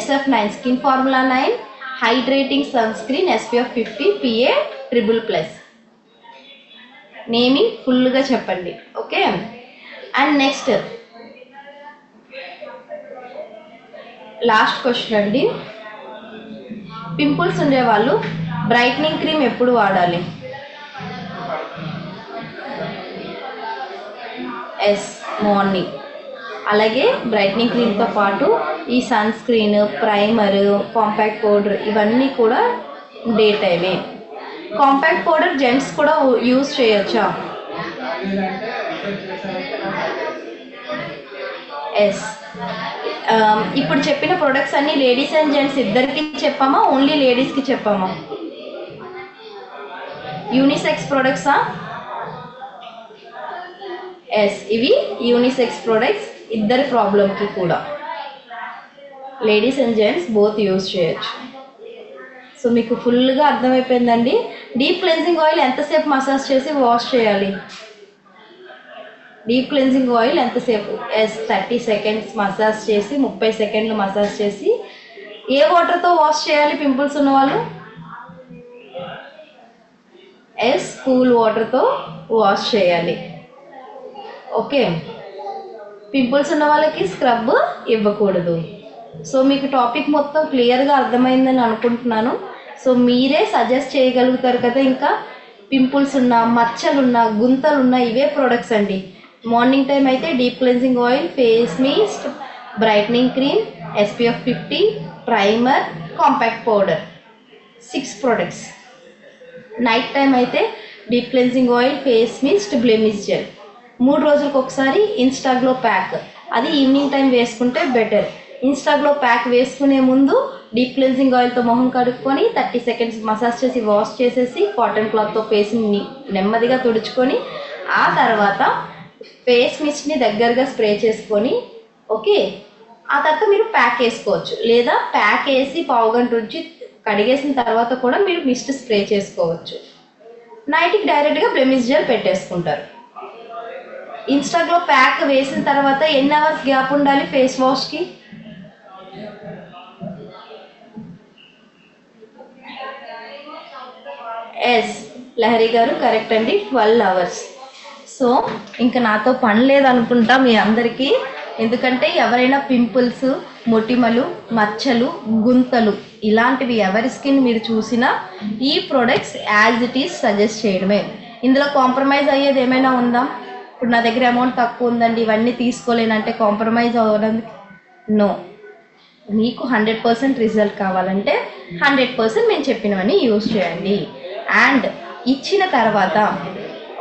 SF9, skin formula 9, hydrating sunscreen SPF 50 PA +++. Naming ఫుల్గా చెప్పండి. Okay, and next last question అండి, పింపుల్స్ ఉండేవాళ్ళు బ్రైట్నింగ్ క్రీమ్ ఎప్పుడు వాడాలి? Yes, morning. అలాగే బ్రైట్నింగ్ క్రీమ్తో పాటు ఈ sunscreen, primer, compact powder ఇవన్నీ కూడా డే టైమే. కాంపాక్ట్ పౌడర్ జెంట్స్ కూడా యూజ్ చేయొచ్చా? ఎస్. ఇప్పుడు చెప్పిన ప్రొడక్ట్స్ అన్నీ లేడీస్ అండ్ జెంట్స్ ఇద్దరికి చెప్పామా, ఓన్లీ లేడీస్కి చెప్పామా? యూనిసెక్స్ ప్రొడక్ట్సా? ఎస్, ఇవి యూనిసెక్స్ ప్రొడక్ట్స్, ఇద్దరి ప్రాబ్లంకి కూడా ladies and gents both use చేయొచ్చు. సో మీకు ఫుల్గా అర్థమైపోయిందండి. డీప్ క్లెన్జింగ్ ఆయిల్ ఎంతసేపు మసాజ్ చేసి వాష్ చేయాలి? డీప్ క్లెన్జింగ్ ఆయిల్ ఎంతసేపు? ఎస్, 30 సెకండ్స్ మసాజ్ చేసి, 30 సెకండ్లు మసాజ్ చేసి. ఏ వాటర్తో వాష్ చేయాలి పింపుల్స్ ఉన్నవాళ్ళు? ఎస్, కూల్ వాటర్తో వాష్ చేయాలి. ఓకే, పింపుల్స్ ఉన్న వాళ్ళకి స్క్రబ్ ఇవ్వకూడదు. సో మీకు టాపిక్ మొత్తం క్లియర్గా అర్థమైందని అనుకుంటున్నాను. సో మీరే సజెస్ట్ చేయగలుగుతారు కదా. ఇంకా పింపుల్స్ ఉన్న, మచ్చలున్న, గుంతలున్న ఇవే ప్రోడక్ట్స్ అండి. మార్నింగ్ టైం అయితే deep cleansing oil, face mist, brightening cream, SPF 50, primer, compact powder, 6 products. Night time అయితే deep cleansing oil, face mist, blemish gel. 3 రోజులకు ఒకసారి ఇన్స్టాగ్లో ప్యాక్, అది ఈవినింగ్ టైం వేసుకుంటే బెటర్. ఇన్స్టాగ్లో ప్యాక్ వేసుకునే ముందు deep cleansing ఆయిల్తో మొహం కడుక్కొని 30 సెకండ్స్ మసాజ్ చేసి వాష్ చేసేసి కాటన్ క్లాత్తో ఫేస్ని నెమ్మదిగా తుడుచుకొని ఆ తర్వాత ఫేస్ మిస్ట్ని దగ్గరగా స్ప్రే చేసుకొని, ఓకే, ఆ తర్వాత మీరు ప్యాక్ వేసుకోవచ్చు. లేదా ప్యాక్ వేసి పావుగంట ఉంచి కడిగేసిన తర్వాత కూడా మీరు మిస్ట్ స్ప్రే చేసుకోవచ్చు. నైట్కి డైరెక్ట్గా బ్లెమిష్ జెల్ పెట్టేసుకుంటారు. ఇన్స్టాగ్లో ప్యాక్ వేసిన తర్వాత ఎన్ని అవర్స్ గ్యాప్ ఉండాలి ఫేస్ వాష్కి? ఎస్, లహరి గారు కరెక్ట్ అండి, 12 అవర్స్. సో ఇంకా నాతో పని లేదనుకుంటా మీ అందరికీ. ఎందుకంటే ఎవరైనా పింపుల్స్, మొటిమలు, మచ్చలు, గుంతలు ఇలాంటివి ఎవరి స్కిన్ మీరు చూసినా ఈ products as it is suggest చేయడమే. ఇందులో కాంప్రమైజ్ అయ్యేది ఏమైనా ఉందా? ఇప్పుడు నా దగ్గర అమౌంట్ తక్కువ ఉందండి, ఇవన్నీ తీసుకోలేనంటే కాంప్రమైజ్ అవ్వడానికి నో. మీకు 100% రిజల్ట్ కావాలంటే 100% మేము చెప్పినవన్నీ యూజ్ చేయండి. అండ్ ఇచ్చిన తర్వాత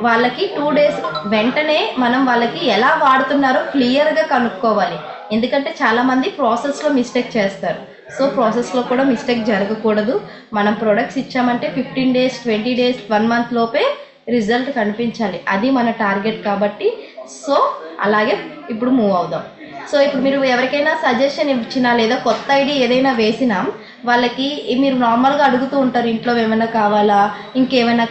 వాళ్ళకి 2 డేస్ వెంటనే మనం వాళ్ళకి ఎలా వాడుతున్నారో క్లియర్గా కనుక్కోవాలి. ఎందుకంటే చాలామంది ప్రాసెస్లో మిస్టేక్ చేస్తారు. సో ప్రాసెస్లో కూడా మిస్టేక్ జరగకూడదు. మనం ప్రొడక్ట్స్ ఇచ్చామంటే 15 డేస్, 20 డేస్, 1 మంత్ లోపే రిజల్ట్ కనిపించాలి. అది మన టార్గెట్ కాబట్టి సో అలాగే ఇప్పుడు మూవ్ అవుదాం. సో ఇప్పుడు మీరు ఎవరికైనా సజెషన్ ఇచ్చినా లేదా కొత్త ఐడి ఏదైనా వేసినా వాళ్ళకి మీరు నార్మల్గా అడుగుతూ ఉంటారు, ఇంట్లో ఏమైనా కావాలా, ఇంకేమైనా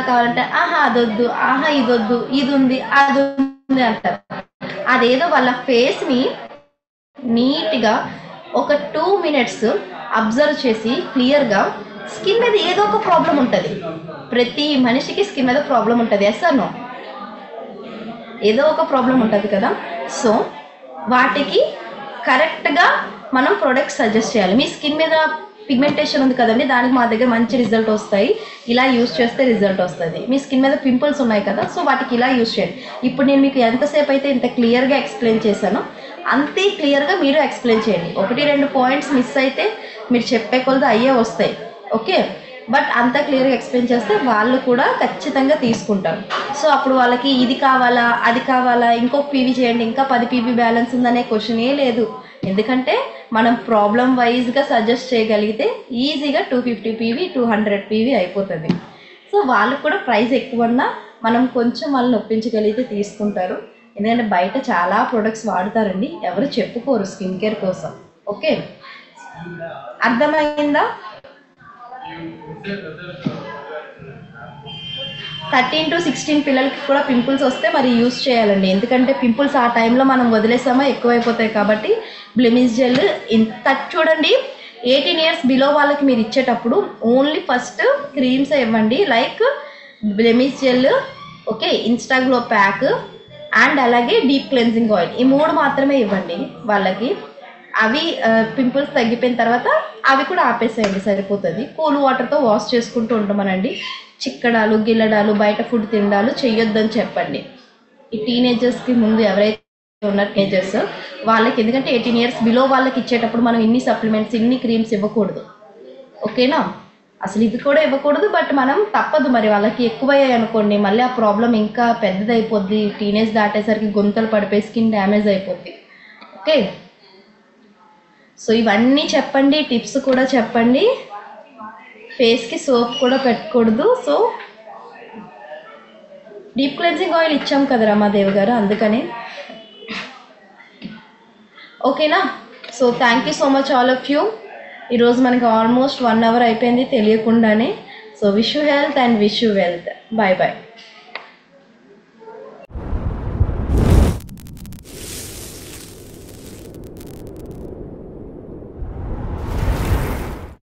కావాలంటే ఆహా అదొద్దు, ఆహా ఇదొద్దు, ఇది ఉంది, అది ఉంది అంటారు. అదేదో వాళ్ళ ఫేస్ని నీట్గా ఒక 2 మినిట్స్ అబ్జర్వ్ చేసి క్లియర్గా, స్కిన్ మీద ఏదో ఒక ప్రాబ్లం ఉంటుంది. ప్రతి మనిషికి స్కిన్ మీద ప్రాబ్లం ఉంటుంది. Yes or no? ఏదో ఒక ప్రాబ్లం ఉంటుంది కదా. సో వాటికి కరెక్ట్గా మనం ప్రోడక్ట్స్ సజెస్ట్ చేయాలి. మీ స్కిన్ మీద పిగ్మెంటేషన్ ఉంది కదండి, దానికి మా దగ్గర మంచి రిజల్ట్ వస్తాయి, ఇలా యూజ్ చేస్తే రిజల్ట్ వస్తుంది. మీ స్కిన్ మీద పింపుల్స్ ఉన్నాయి కదా, సో వాటికి ఇలా యూజ్ చేయండి. ఇప్పుడు నేను మీకు ఎంతసేపు అయితే ఇంత క్లియర్గా ఎక్స్ప్లెయిన్ చేశానో అంతే క్లియర్గా మీరు ఎక్స్ప్లెయిన్ చేయండి. 1-2 పాయింట్స్ మిస్ అయితే మీరు చెప్పే కొలది అయ్యే వస్తాయి. ఓకే, బట్ అంత క్లియర్గా ఎక్స్ప్లెయిన్ చేస్తే వాళ్ళు కూడా ఖచ్చితంగా తీసుకుంటారు. సో అప్పుడు వాళ్ళకి ఇది కావాలా, అది కావాలా, ఇంకొక పీవీ చేయండి, ఇంకా 10 పీవీ బ్యాలెన్స్ ఉందనే క్వశ్చనే లేదు. ఎందుకంటే మనం ప్రాబ్లం వైజ్గా సజెస్ట్ చేయగలిగితే ఈజీగా 250 పీవీ, 200 పీవీ అయిపోతుంది. సో వాళ్ళకు కూడా ప్రైస్ ఎక్కువ ఉన్నా మనం కొంచెం వాళ్ళని ఒప్పించగలిగితే తీసుకుంటారు. ఎందుకంటే బయట చాలా ప్రొడక్ట్స్ వాడతారండి, ఎవరు చెప్పుకోరు స్కిన్ కేర్ కోసం. ఓకే, అర్థమైందా? 13 to 16 పిల్లలకి కూడా పింపుల్స్ వస్తే మరి యూస్ చేయాలండి. ఎందుకంటే పింపుల్స్ ఆ టైంలో మనం వదిలేసామా ఎక్కువైపోతాయి కాబట్టి బ్లెమిష్ జెల్ ఇంత చూడండి. 18 years బిలో వాళ్ళకి మీరు ఇచ్చేటప్పుడు ఓన్లీ ఫస్ట్ క్రీమ్స్ ఇవ్వండి, like blemish gel, okay, Instaglow pack and అలాగే డీప్ క్లెన్జింగ్ ఆయిల్, ఈ 3 మాత్రమే ఇవ్వండి వాళ్ళకి. అవి పింపుల్స్ తగ్గిపోయిన తర్వాత అవి కూడా ఆపేసేయండి, సరిపోతుంది. కూల్ వాటర్తో వాష్ చేసుకుంటూ ఉంటామనండి. చిక్కడాలు గిల్లడాలు బయట ఫుడ్ తినడాలు చెయ్యొద్దని చెప్పండి. ఈ టీనేజర్స్కి ముందు ఎవరైతే ఉన్న టీనేజర్స్ వాళ్ళకి, ఎందుకంటే 18 years బిలో వాళ్ళకి ఇచ్చేటప్పుడు మనం ఇన్ని సప్లిమెంట్స్ ఇన్ని క్రీమ్స్ ఇవ్వకూడదు, ఓకేనా? అసలు ఇది కూడా ఇవ్వకూడదు. బట్ మనం తప్పదు, మరి వాళ్ళకి ఎక్కువయ్యాయి అనుకోండి మళ్ళీ ఆ ప్రాబ్లం ఇంకా పెద్దదైపోద్ది. టీనేజ్ దాటేసరికి గొంతలు పడిపోయి స్కిన్ డ్యామేజ్ అయిపోద్ది. ఓకే, సో ఇవన్నీ చెప్పండి, టిప్స్ కూడా చెప్పండి. ఫేస్కి సోప్ కూడా పెట్టకూడదు. సో డీప్ క్లెన్జింగ్ ఆయిల్ ఇచ్చాం కదా రమాదేవి గారు, అందుకని. ఓకేనా? So thank you so much all of you. ఈరోజు మనకి ఆల్మోస్ట్ 1 hour అయిపోయింది తెలియకుండానే. So wish you health and wish you wealth. Bye bye.